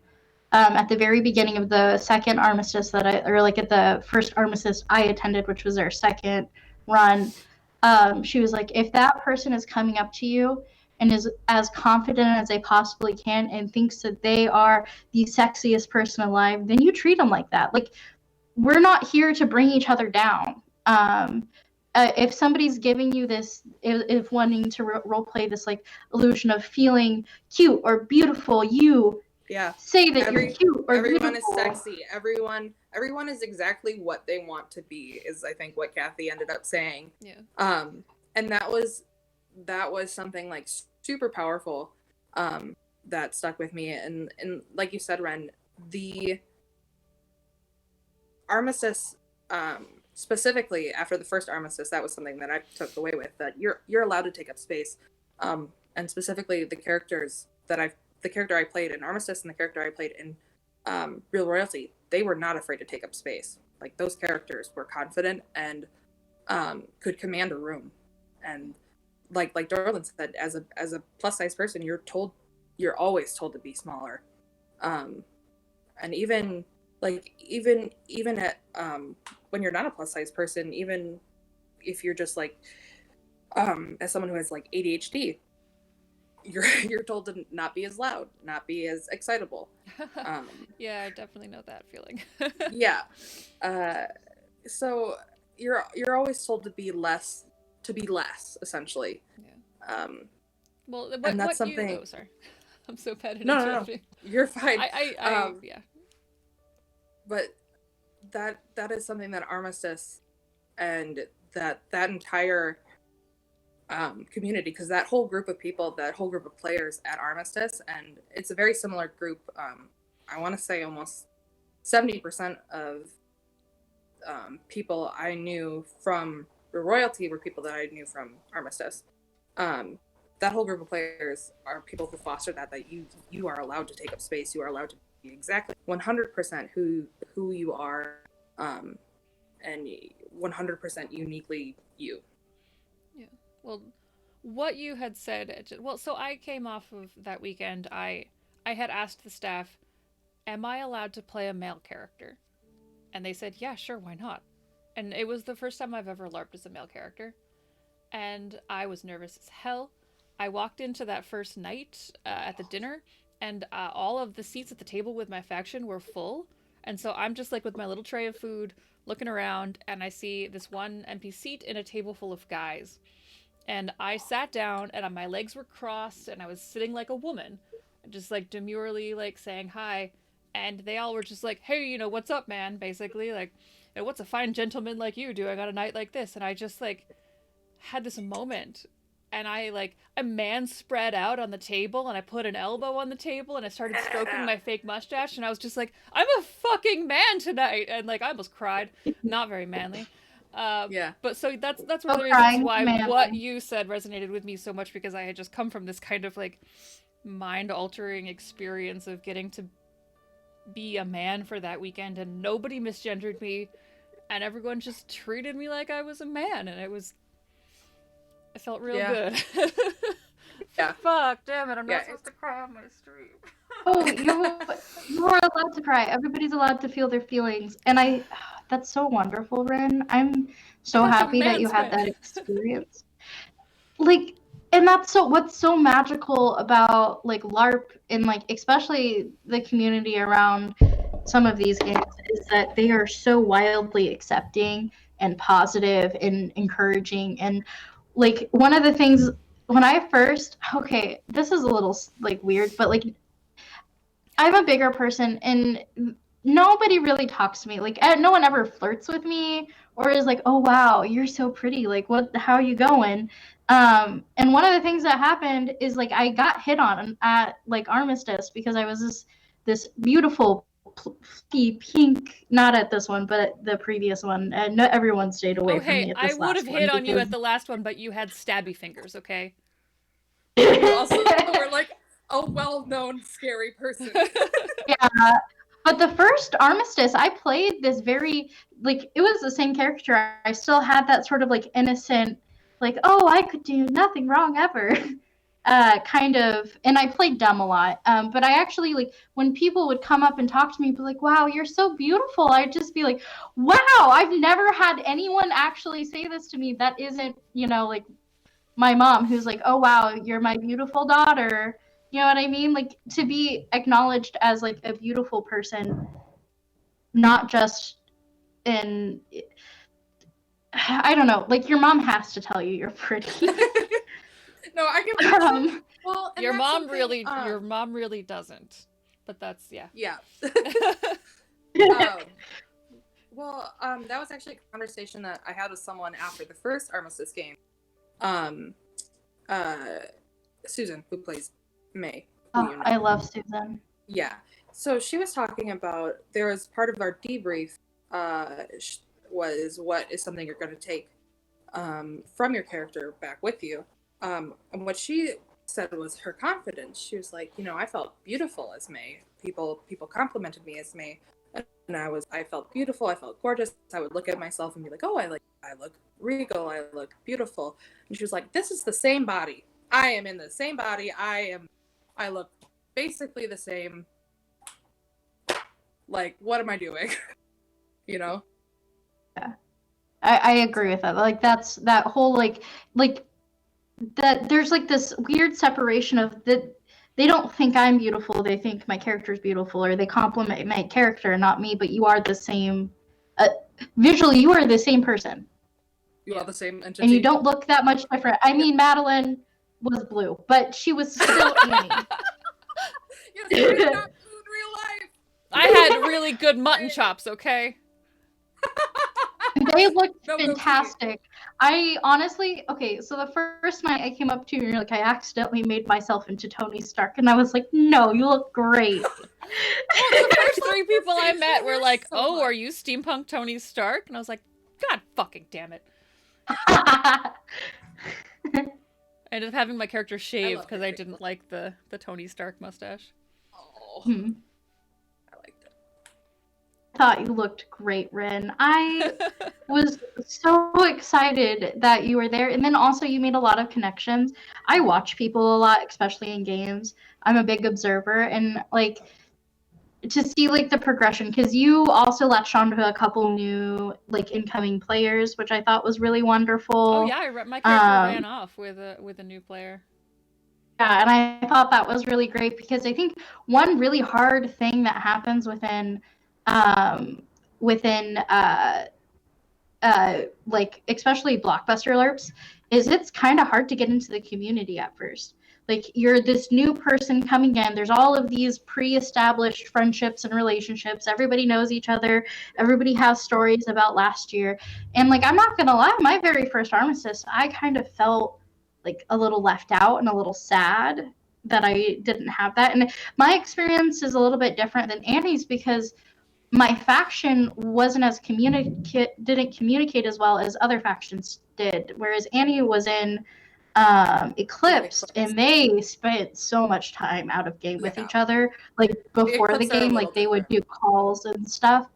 at the very beginning of the second Armistice at the first Armistice I attended, which was our second run, she was like, if that person is coming up to you and is as confident as they possibly can and thinks that they are the sexiest person alive, then you treat them like that. Like, we're not here to bring each other down. If somebody's giving you this, if wanting to role play this like illusion of feeling cute or beautiful, you say that you're cute or everyone beautiful. is sexy. Everyone is exactly what they want to be, is I think what Kathy ended up saying. Yeah. And that was something like super powerful that stuck with me. And like you said, Ren, the Armistice, specifically after the first Armistice, that was something that I took away with, that you're allowed to take up space. And specifically the character I played in Armistice and the character I played in Real Royalty, they were not afraid to take up space. Like, those characters were confident and could command a room. And like Dorlyn said, as a plus size person, you're always told to be smaller. And even at when you're not a plus size person, even if you're just like as someone who has like ADHD, you're told to not be as loud, not be as excitable. Yeah, I definitely know that feeling. Yeah. So you're always told to be less, essentially. Yeah. Well, and that's what something. Oh, sorry. I'm so bad at interrupting. No, you're fine. Yeah. But that is something that Armistice and that entire community, because that whole group of people, that whole group of players at Armistice, and it's a very similar group. I want to say almost 70% of people I knew from Royalty were people that I knew from Armistice. That whole group of players are people who foster that you are allowed to take up space. You are allowed to be exactly 100% who you are, and 100% uniquely you. Yeah. Well, what you had said. Well, so I came off of that weekend. I had asked the staff, "Am I allowed to play a male character?" And they said, "Yeah, sure, why not?" And it was the first time I've ever LARPed as a male character, and I was nervous as hell. I walked into that first night at the dinner, and all of the seats at the table with my faction were full. And so I'm just like with my little tray of food, looking around, and I see this one empty seat in a table full of guys. And I sat down, and my legs were crossed, and I was sitting like a woman, just like demurely like saying hi. And they all were just like, "Hey, what's up, man?" Basically, like, "What's a fine gentleman like you doing on a night like this?" And I just like had this moment, and a man spread out on the table, and I put an elbow on the table, and I started stroking my fake mustache, and I was just like, "I'm a fucking man tonight," and like I almost cried. Not very manly. Yeah. But so that's one of the reasons why what you said resonated with me so much, because I had just come from this kind of like mind-altering experience of getting to be a man for that weekend, and nobody misgendered me, and everyone just treated me like I was a man, and it felt real good. Yeah. Fuck, damn it, I'm not supposed to cry on my stream. Oh, you are allowed to cry. Everybody's allowed to feel their feelings. And that's so wonderful, Ren. I'm so happy that you had that experience. Like, and what's so magical about like LARP and like especially the community around some of these games is that they are so wildly accepting and positive and encouraging. And like one of the things when I first, okay, this is a little like weird, but like I'm a bigger person and nobody really talks to me. Like no one ever flirts with me or is like, "Oh wow, you're so pretty. Like what how are you going?" And one of the things that happened is like I got hit on at like Armistice because I was this beautiful pink, not at this one, but at the previous one. And not everyone stayed away Oh, from hey, me at I this would have last hit one on you because at the last one, but you had stabby fingers, okay? You also were like a well-known scary person. yeah. But the first Armistice, I played this very like it was the same character. I still had that sort of like innocent, like oh I could do nothing wrong ever, kind of. And I played dumb a lot. But I actually like when people would come up and talk to me, be like, "Wow, you're so beautiful." I'd just be like, "Wow, I've never had anyone actually say this to me that isn't like my mom who's like, "Oh wow, you're my beautiful daughter." You know what I mean? Like to be acknowledged as like a beautiful person, not just in I don't know, like your mom has to tell you you're pretty. No, I get what um, well, and Your that's mom something, really doesn't. But that's yeah. yeah. That was actually a conversation that I had with someone after the first Armistice game. Um, Susan, who plays May. Who you know. I love Susan. Yeah. So she was talking about there was part of our debrief was what is something you're going to take from your character back with you. And what she said was her confidence. She was like, I felt beautiful as May. People complimented me as May, and I felt beautiful. I felt gorgeous. I would look at myself and be like, oh, I look regal. I look beautiful. And she was like, this is the same body. I am in the same body. I look basically the same. Like, what am I doing? Yeah, I agree with that. Like that's that whole like that there's like this weird separation of that they don't think I'm beautiful, they think my character's beautiful, or they compliment my character, not me, but you are the same. Visually, you are the same person. You are the same entity. And you don't look that much different. I mean, Madeline was blue, but she was still Annie. Yes, I am not blue in real life. I had really good mutton chops, okay? They looked fantastic. I honestly, okay, so the first night I came up to you and you're like, I accidentally made myself into Tony Stark. And I was like, no, you look great. Well, the first 3 people I met were like, oh, are you steampunk Tony Stark? And I was like, God fucking damn it. I ended up having my character shaved because I didn't like the Tony Stark mustache. Oh. I liked it. I thought you looked great, Rin. I was so excited that you were there. And then also you made a lot of connections. I watch people a lot, especially in games. I'm a big observer, and like to see like the progression, because you also latched onto a couple new like incoming players, which I thought was really wonderful. Oh yeah, my character ran off with a new player. Yeah, and I thought that was really great because I think one really hard thing that happens within like especially blockbuster LARPs is it's kind of hard to get into the community at first. Like you're this new person coming in. There's all of these pre-established friendships and relationships. Everybody knows each other. Everybody has stories about last year. And like I'm not gonna lie, my very first Armistice, I kind of felt like a little left out and a little sad that I didn't have that. And my experience is a little bit different than Annie's because my faction wasn't as didn't communicate as well as other factions did. Whereas Annie was in Eclipsed, and they spent so much time out of game with each other. Like before the game, like they would do calls and stuff.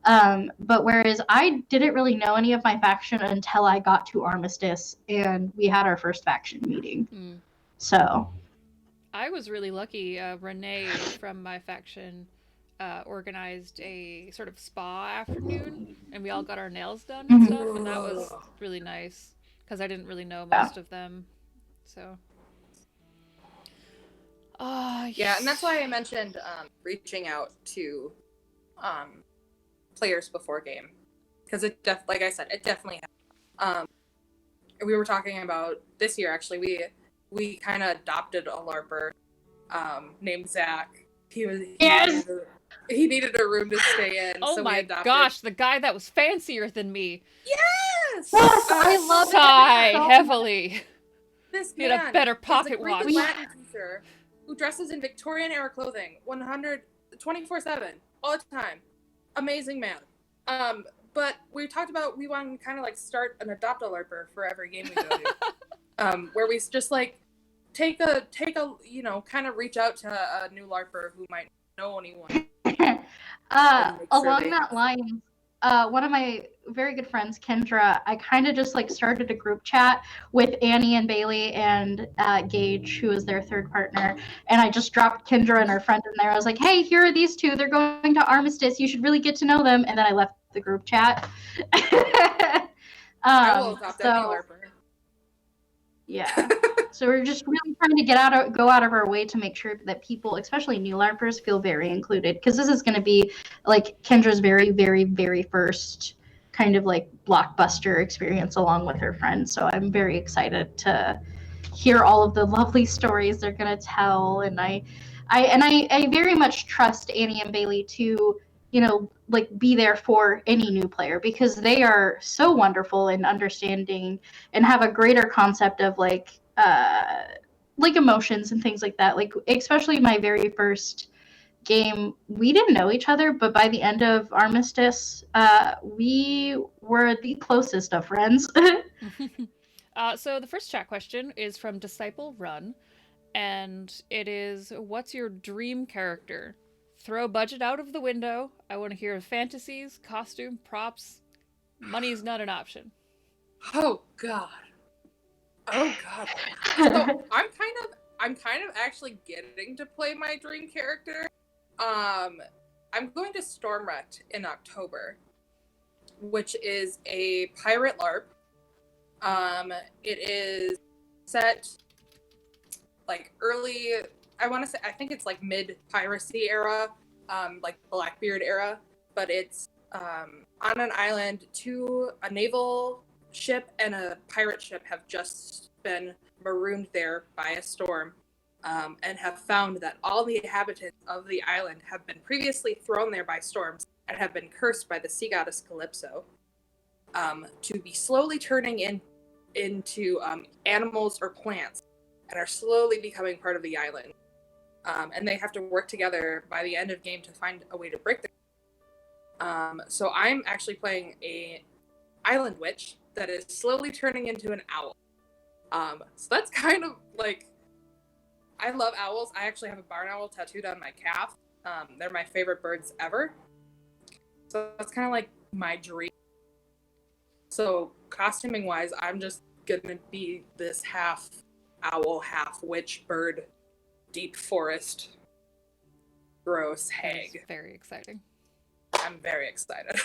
But whereas I didn't really know any of my faction until I got to Armistice and we had our first faction meeting. So I was really lucky. Renee from my faction organized a sort of spa afternoon, and we all got our nails done and stuff, and that was really nice because I didn't really know most of them. So, yeah, and that's why I mentioned reaching out to players before game because like I said, it definitely we were talking about this year actually. We kind of adopted a LARPer named Zach. Yes! He needed a room to stay in, Oh so we my adopted. gosh, the guy that was fancier than me. Yes! Yes, I love it. Sigh so heavily. This He had a man better is a pocket Greek watch. and Latin teacher who dresses in Victorian era clothing 24/7 all the time. Amazing man. But we talked about we want to kind of like start an adopt a LARPer for every game we go to. Where we just like take a kind of reach out to a new LARPer who might know anyone. Along that line, one of my very good friends, Kendra, I kind of just like started a group chat with Annie and Bailey and Gage, who is their third partner, and I just dropped Kendra and her friend in there. I was like, "Hey, here are these two. They're going to Armistice. You should really get to know them." And then I left the group chat. I will adopt any LARPer. Yeah. So we're just really trying to go out of our way to make sure that people, especially new LARPers, feel very included. Because this is going to be like Kendra's very, very, very first kind of like blockbuster experience along with her friends. So I'm very excited to hear all of the lovely stories they're going to tell. And I very much trust Annie and Bailey to, like be there for any new player because they are so wonderful and understanding and have a greater concept of like emotions and things like that. Like especially my very first game, we didn't know each other, but by the end of Armistice, we were the closest of friends. So the first chat question is from Disciple Run, and it is, what's your dream character? Throw budget out of the window. I want to hear fantasies, costume, props. Money is not an option. Oh God. So I'm kind of actually getting to play my dream character. I'm going to Stormwrecked in October, which is a pirate LARP. It is set like early. I think it's like mid piracy era, like Blackbeard era. But it's on an island. A naval ship and a pirate ship have just been marooned there by a storm, and have found that all the inhabitants of the island have been previously thrown there by storms and have been cursed by the sea goddess Calypso, to be slowly turning into animals or plants, and are slowly becoming part of the island. And they have to work together by the end of game to find a way to break them. So I'm actually playing a island witch that is slowly turning into an owl. So that's kind of like, I love owls. I actually have a barn owl tattooed on my calf. They're my favorite birds ever. So that's kind of like my dream. So costuming wise, I'm just gonna be this half owl, half witch bird, deep forest, gross hag. Very exciting. I'm very excited.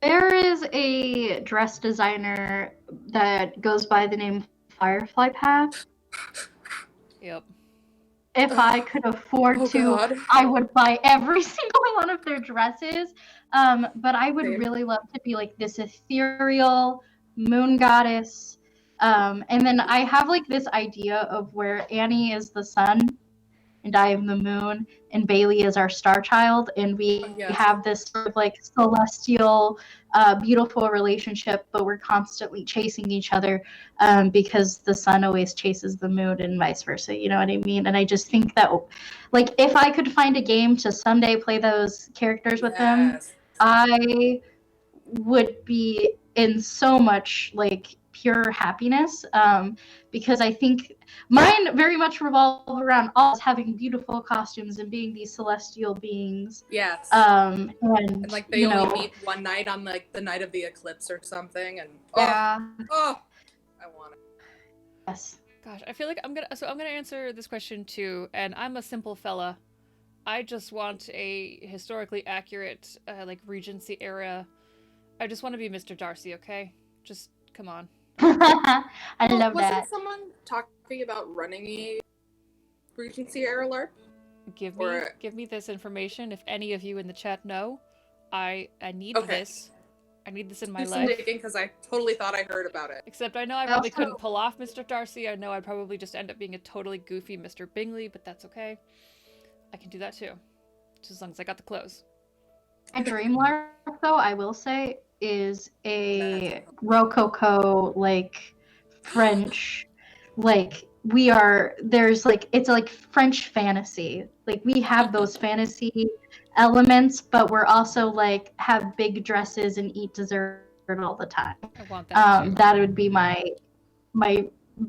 There is a dress designer that goes by the name Firefly Path. Yep. If I could afford to, God. I would buy every single one of their dresses. But I would Same. really love to be like this ethereal moon goddess. And then I have like this idea of where Annie is the sun and I am the moon and Bailey is our star child. And we have this sort of like celestial, beautiful relationship, but we're constantly chasing each other because the sun always chases the moon and vice versa. You know what I mean? And I just think that like if I could find a game to someday play those characters with them, I would be in so much like pure happiness, because I think mine very much revolve around us having beautiful costumes and being these celestial beings. Yes. And like they only meet one night on like the night of the eclipse or something, and I want it. Yes. Gosh, I feel like I'm gonna answer this question too, and I'm a simple fella. I just want a historically accurate, like Regency era. I just want to be Mr. Darcy, okay? Just come on. I love that. Wasn't someone talking about running a Regency era LARP? Give me this information if any of you in the chat know. I need this. I need this in my Do some life. digging because I totally thought I heard about it. Except I know I probably couldn't pull off Mr. Darcy. I know I'd probably just end up being a totally goofy Mr. Bingley, but that's okay. I can do that too. Just as long as I got the clothes. My dream LARP, though, I will say, is a Rococo, like, French, like, it's like French fantasy. Like, we have those fantasy elements, but we're also, like, have big dresses and eat dessert all the time. I want that too. That would be my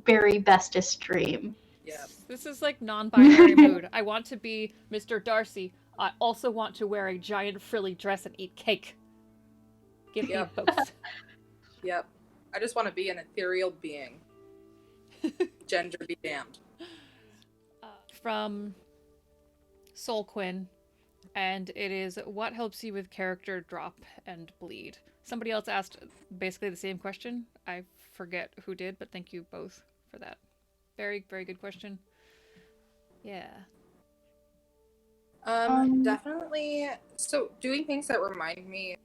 very bestest dream. Yeah. This is like non-binary mood. I want to be Mr. Darcy. I also want to wear a giant frilly dress and eat cake. Give me both. Yep. I just want to be an ethereal being. Gender be damned. From Soul Quinn, and it is what helps you with character drop and bleed. Somebody else asked basically the same question. I forget who did, but thank you both for that. Very, very good question. Yeah. Definitely. So doing things that remind me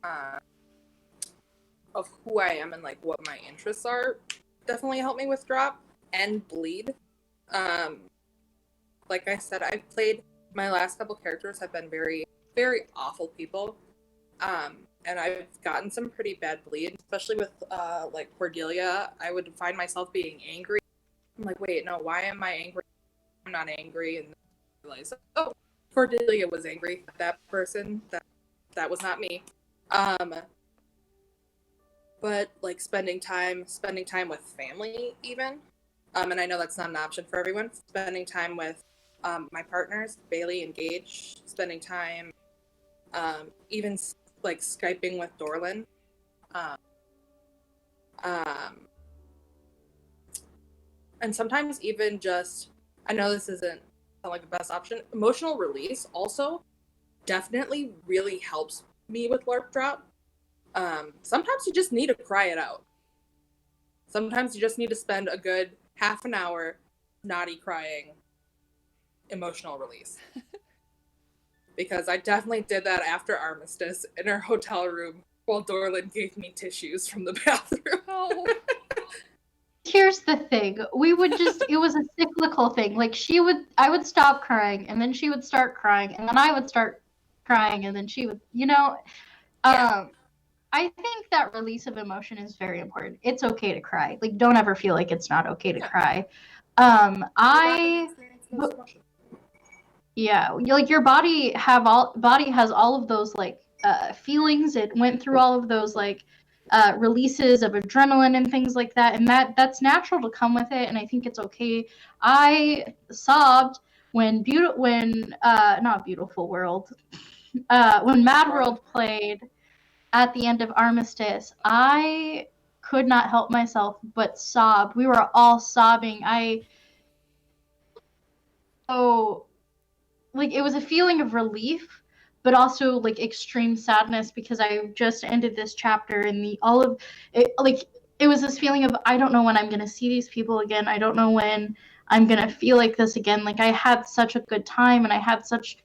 of who I am and like what my interests are definitely help me with drop and bleed. Like I said, I've played my last couple characters have been very, very awful people. And I've gotten some pretty bad bleed, especially with like Cordelia. I would find myself being angry. I'm like, wait, no, why am I angry? I'm not angry, and then I realize, oh, Cordelia was angry at that person. That was not me. But like spending time with family even. And I know that's not an option for everyone. Spending time with my partners, Bailey and Gage, spending time even like Skyping with Dorlyn. And sometimes even just, I know this isn't like the best option, emotional release also definitely really helps me with LARP drop. Sometimes you just need to cry it out. Sometimes you just need to spend a good half an hour naughty crying emotional release. Because I definitely did that after Armistice in our hotel room while Dorlyn gave me tissues from the bathroom. Oh. Here's the thing. We would just, it was a cyclical thing. Like I would stop crying, and then she would start crying, and then I would start crying, and then she would, I think that release of emotion is very important. It's okay to cry. Like, don't ever feel like it's not okay to cry. Like your body has all of those like feelings. It went through all of those like releases of adrenaline and things like that, and that's natural to come with it, and I think it's okay. I sobbed when not Beautiful World, when Mad World played at the end of Armistice. I could not help myself but sob. We were all sobbing. Like it was a feeling of relief, but also like extreme sadness because I just ended this chapter, and it was this feeling of I don't know when I'm gonna see these people again. I don't know when I'm gonna feel like this again. Like I had such a good time, and I had such,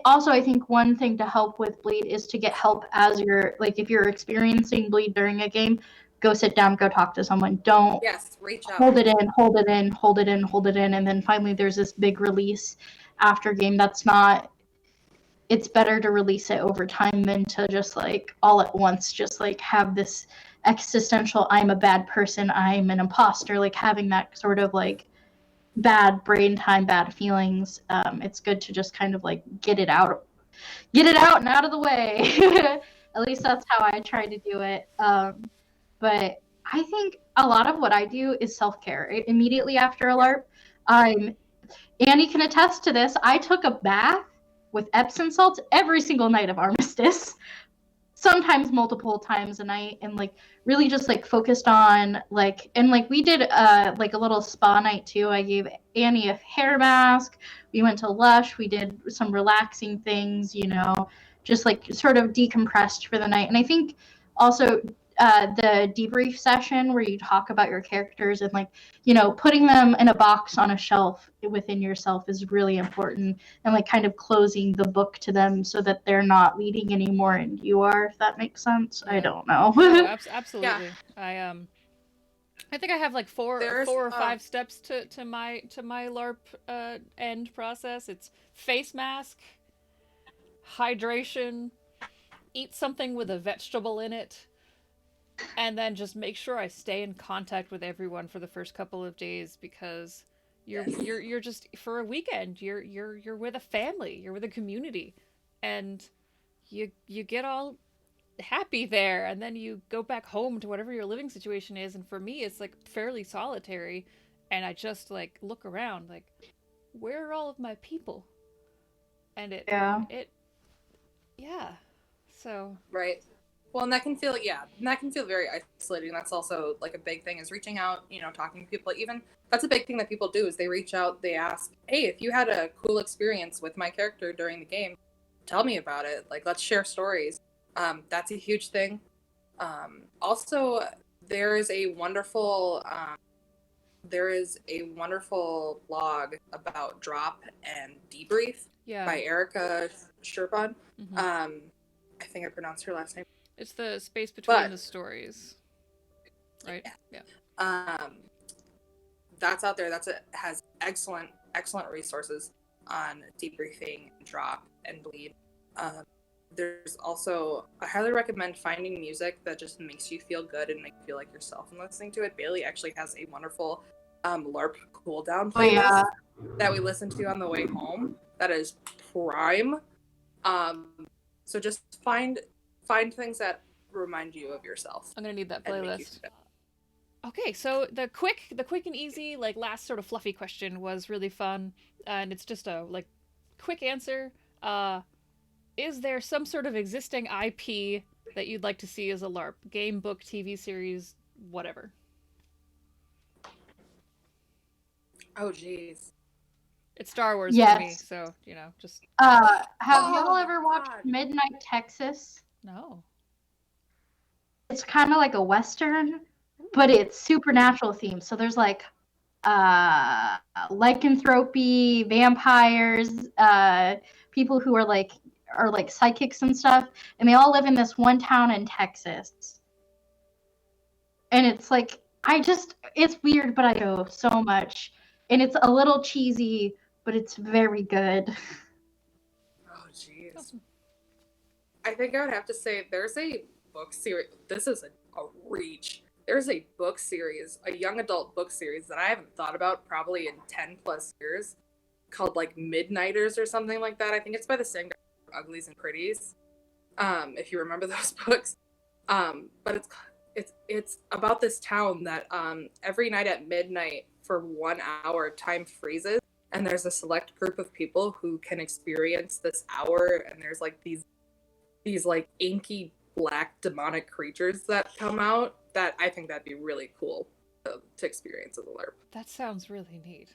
also I think one thing to help with bleed is to get help as you're like if you're experiencing bleed during a game. Go sit down, go talk to someone. Don't reach out. Hold it in, and then finally there's this big release after game. It's better to release it over time than to just like all at once just like have this existential I'm a bad person, I'm an imposter, like having that sort of like bad brain time, bad feelings. It's good to just kind of like get it out and out of the way. At least that's how I try to do it. But I think a lot of what I do is self-care. Immediately after a LARP, Annie can attest to this. I took a bath with Epsom salts every single night of Armistice, sometimes multiple times a night, and like really just like focused on like, and like we did like a little spa night too. I gave Annie a hair mask. We went to Lush. We did some relaxing things, just like sort of decompressed for the night. And I think also the debrief session where you talk about your characters and like, you know, putting them in a box on a shelf within yourself is really important, and like kind of closing the book to them so that they're not leading anymore and you are, if that makes sense. Yeah. I don't know. No, absolutely. Yeah. I think I have like four There's, or five steps to my LARP end process. It's face mask, hydration, eat something with a vegetable in it, and then just make sure I stay in contact with everyone for the first couple of days, because you're just for a weekend, you're with a family, you're with a community, and you get all happy there, and then you go back home to whatever your living situation is. And for me, it's like fairly solitary, and I just like look around like, where are all of my people? And Yeah. yeah, so right. Well, and that can feel very isolating. That's also like a big thing, is reaching out, talking to people. Even that's a big thing that people do, is they reach out, they ask, hey, if you had a cool experience with my character during the game, tell me about it. Like, let's share stories. That's a huge thing. Also, there is a wonderful blog about drop and debrief by Erica Sherpon. Mm-hmm. I think I pronounced her last name. It's the space between the stories, right? Yeah. That's out there. Has excellent resources on debriefing, drop, and bleed. There's also, I highly recommend finding music that just makes you feel good and make you feel like yourself and listening to it. Bailey actually has a wonderful LARP cooldown playlist that we listen to on the way home. That is prime. So just find things that remind you of yourself. I'm gonna need that playlist. Okay, so the quick and easy, like, last sort of fluffy question was really fun, and it's just a like quick answer. Is there some sort of existing IP that you'd like to see as a LARP? Game, book, TV series, whatever. Oh, jeez. It's Star Wars for me, so, just... Have y'all ever watched Midnight Texas? No. It's kind of like a Western, but it's supernatural themed. So there's like lycanthropy, vampires, people who are like psychics and stuff, and they all live in this one town in Texas. And it's like, it's weird, but I know so much. And it's a little cheesy, but it's very good. Oh, jeez. I think I would have to say there's a book series. This is a reach. There's a book series, a young adult book series that I haven't thought about probably in 10 plus years, called like Midnighters or something like that. I think it's by the same guy, Uglies and Pretties, if you remember those books. But it's about this town that every night at midnight for 1 hour time freezes, and there's a select group of people who can experience this hour, and there's like these like inky black demonic creatures that come out. That I think that'd be really cool to experience as a LARP. That sounds really neat.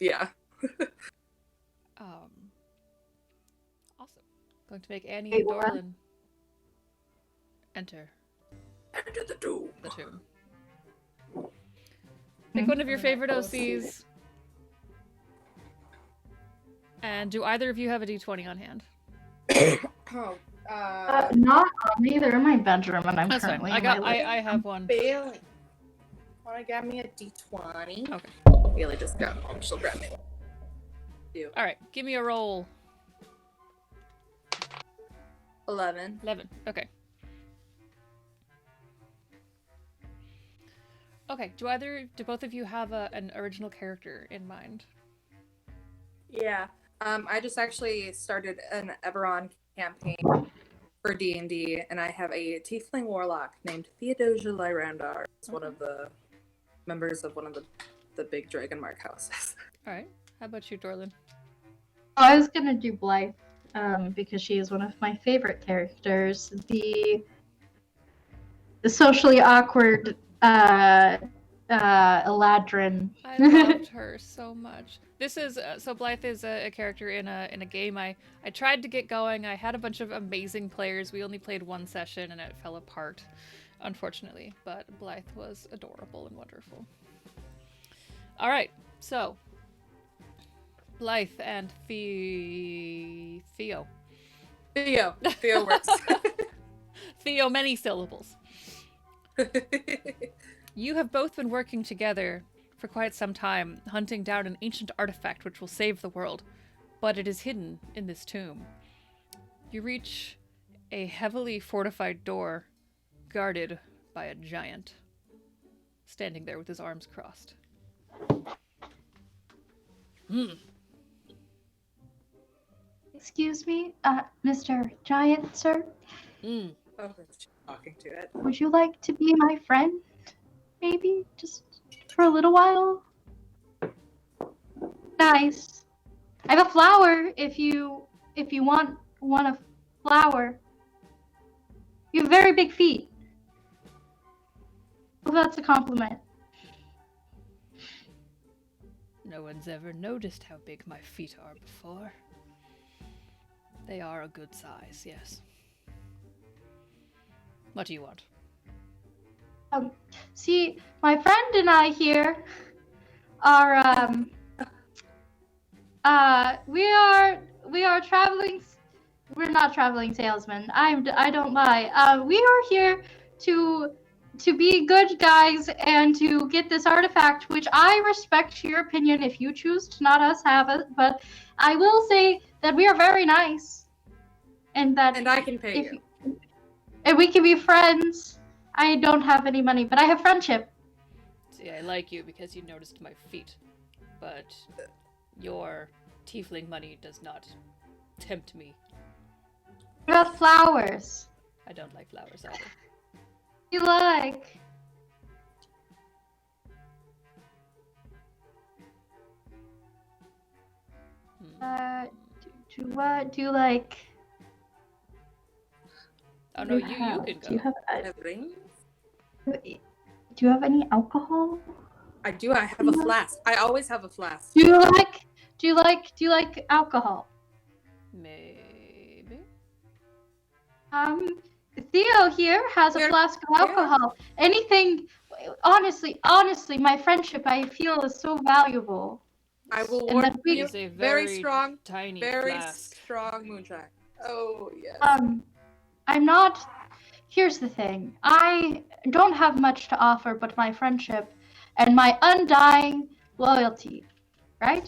Yeah. Awesome. Going to make Annie and Dorlyn enter the tomb. Pick one of your favorite OCs. And do either of you have a D20 on hand? Not on me. They're in my bedroom, and I'm That's currently. Fine. I have one. Bailey, wanna grab me a D20? Okay. Bailey just got home. She'll grab me one. All right, give me a roll. 11. Okay. Okay. Do both of you have an original character in mind? Yeah. I just actually started an Everon campaign for D&D, and I have a tiefling warlock named Theodosia Lyrandar. It's one of the members of one of the big dragon mark houses. All right. How about you, Dorlyn? I was gonna do Blythe, because she is one of my favorite characters. The socially awkward Eladrin. I loved her so much. This is so Blythe is a character in a game I tried to get going. I had a bunch of amazing players. We only played one session and it fell apart, unfortunately. But Blythe was adorable and wonderful. All right, so Blythe and Theo. Theo works. Theo, many syllables. You have both been working together for quite some time, hunting down an ancient artifact which will save the world, but it is hidden in this tomb. You reach a heavily fortified door, guarded by a giant, standing there with his arms crossed. Excuse me, Mr. Giant, sir? Oh, she's talking to it. Would you like to be my friend? Maybe? Just for a little while? Nice. I have a flower if you want a flower. You have very big feet. Well, that's a compliment. No one's ever noticed how big my feet are before. They are a good size, yes. What do you want? See, my friend and I here are we are traveling. We're not traveling salesmen. I don't lie. We are here to be good guys and to get this artifact, which I respect your opinion if you choose to not us have it. But I will say that we are very nice, and that And I can pay you. And we can be friends. I don't have any money, but I have friendship. See, I like you because you noticed my feet, but your tiefling money does not tempt me. What about flowers? I don't like flowers either. You like? Do you like? Oh no, you can go. Do you have? Rings? Do you have any alcohol? I do. I have a flask. I always have a flask. Do you like alcohol? Maybe. Theo here has a flask of alcohol. Anything, honestly, my friendship I feel is so valuable. I will And warn then we- you. It's a Very strong, tiny very flask. strong moonshine. Oh yes. I'm not. Here's the thing. I don't have much to offer but my friendship and my undying loyalty, right?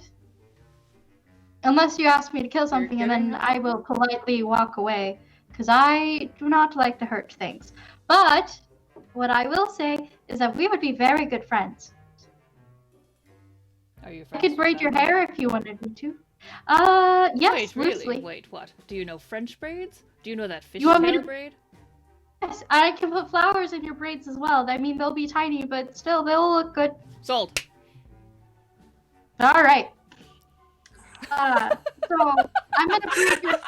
Unless you ask me to kill something, and then I will politely walk away, because I do not like to hurt things. But what I will say is that we would be very good friends. Are you I friends could with braid your them? hair if you wanted me to. Yes, Wait, really? loosely. Wait, what? Do you know French braids? Do you know that fish You want me tail to- braid? Yes, I can put flowers in your braids as well. I mean, they'll be tiny, but still, they'll look good. Sold. All right. So I'm gonna braid your.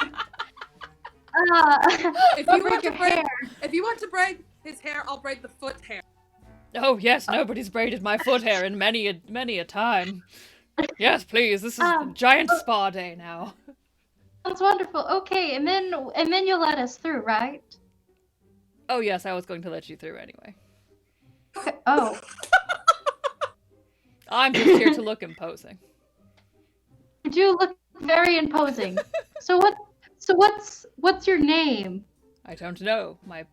If you want to braid his hair, I'll braid the foot hair. Oh yes, nobody's braided my foot hair in many a time. Yes, please. This is a giant spa day now. Sounds wonderful. Okay, and then you'll let us through, right? Oh yes, I was going to let you through anyway. Okay. Oh. I'm just here to look imposing. You do look very imposing. So what's your name? I don't know. My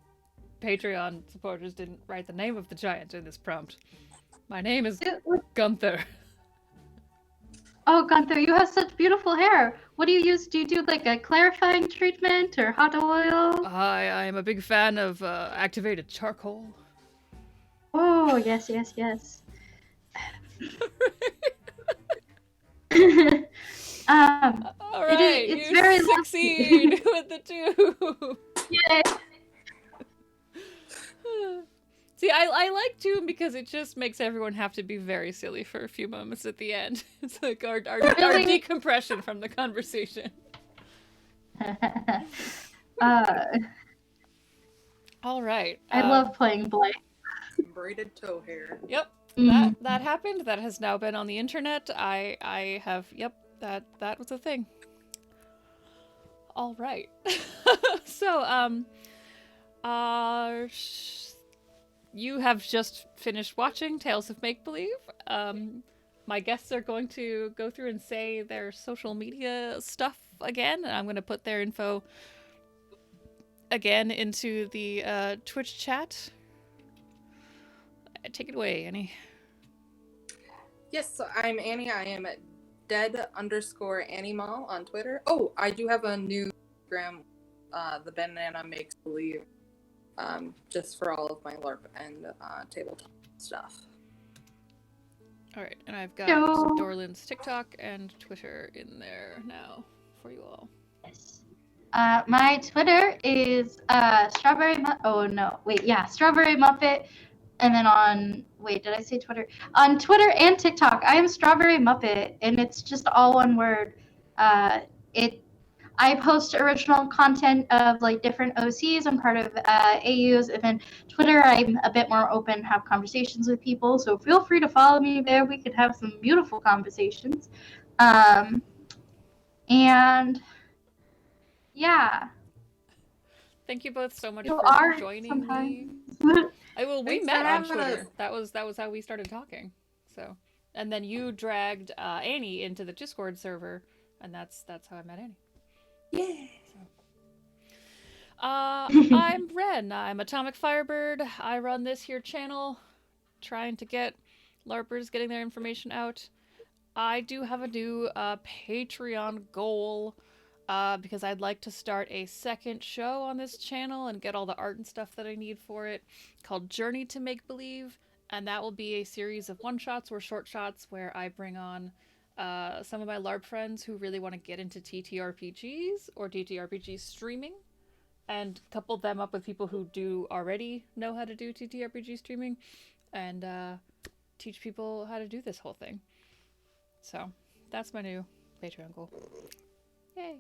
Patreon supporters didn't write the name of the giant in this prompt. My name is Gunther. Oh, Gunther, you have such beautiful hair. What do you use? Do you do like a clarifying treatment or hot oil? I am a big fan of activated charcoal. Oh, yes. All right, it's you very succeed with the two. Yay. See, I like two because it just makes everyone have to be very silly for a few moments at the end. It's like our Really? decompression from the conversation. All right. I love playing Blake. Braided toe hair. Yep. that happened. That has now been on the internet. I have, yep, that was a thing. All right. So, you have just finished watching Tales of Make Believe. My guests are going to go through and say their social media stuff again, and I'm going to put their info again into the Twitch chat. Take it away, Annie. Yes, so I'm Annie. I am at dead_Annie on Twitter. Oh, I do have a new Instagram, the Banana Makes Believe, just for all of my LARP and tabletop stuff. All right, and I've got Dorlyn's TikTok and Twitter in there now for you all. Yes. My Twitter is Strawberry Muppet. And then did I say Twitter? On Twitter and TikTok, I am Strawberry Muppet, and it's just all one word. I post original content of like different OCs. I'm part of AUs, and then Twitter, I'm a bit more open, have conversations with people. So feel free to follow me there. We could have some beautiful conversations. And yeah. Thank you both so much for joining me. We met on Twitter. That was how we started talking. So, and then you dragged Annie into the Discord server, and that's how I met Annie. Yeah. I'm Ren. I'm Atomic Firebird. I run this here channel, trying to get LARPers getting their information out. I do have a new Patreon goal. Because I'd like to start a second show on this channel and get all the art and stuff that I need for it, called Journey to Make Believe, and that will be a series of one-shots or short shots where I bring on some of my LARP friends who really want to get into TTRPGs or TTRPG streaming, and couple them up with people who do already know how to do TTRPG streaming, and teach people how to do this whole thing. So that's my new Patreon goal. Yay.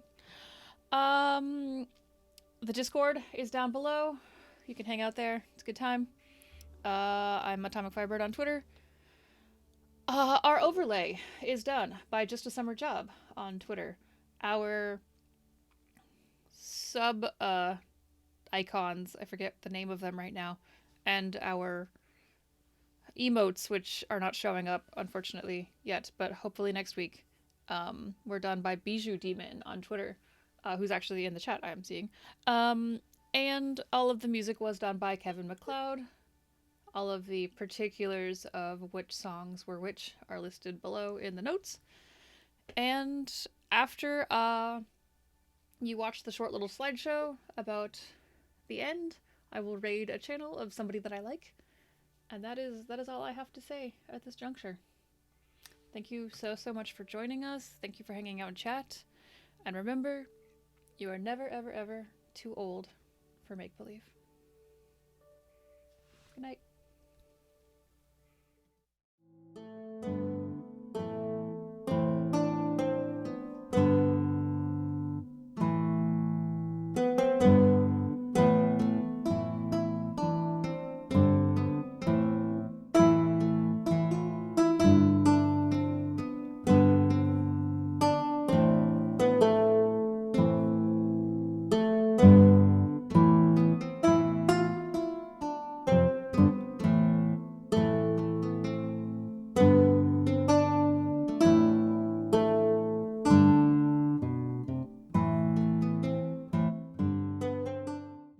The Discord is down below. You can hang out there. It's a good time. I'm Atomic Firebird on Twitter. Our overlay is done by Just a Summer Job on Twitter. Our sub icons, I forget the name of them right now, and our emotes, which are not showing up unfortunately yet, but hopefully next week, were done by Bijou Demon on Twitter. Who's actually in the chat I'm seeing. And all of the music was done by Kevin MacLeod. All of the particulars of which songs were which are listed below in the notes. And after you watch the short little slideshow about the end, I will raid a channel of somebody that I like. And that is all I have to say at this juncture. Thank you so much for joining us. Thank you for hanging out in chat. And remember, you are never, ever, ever too old for make-believe. Good night.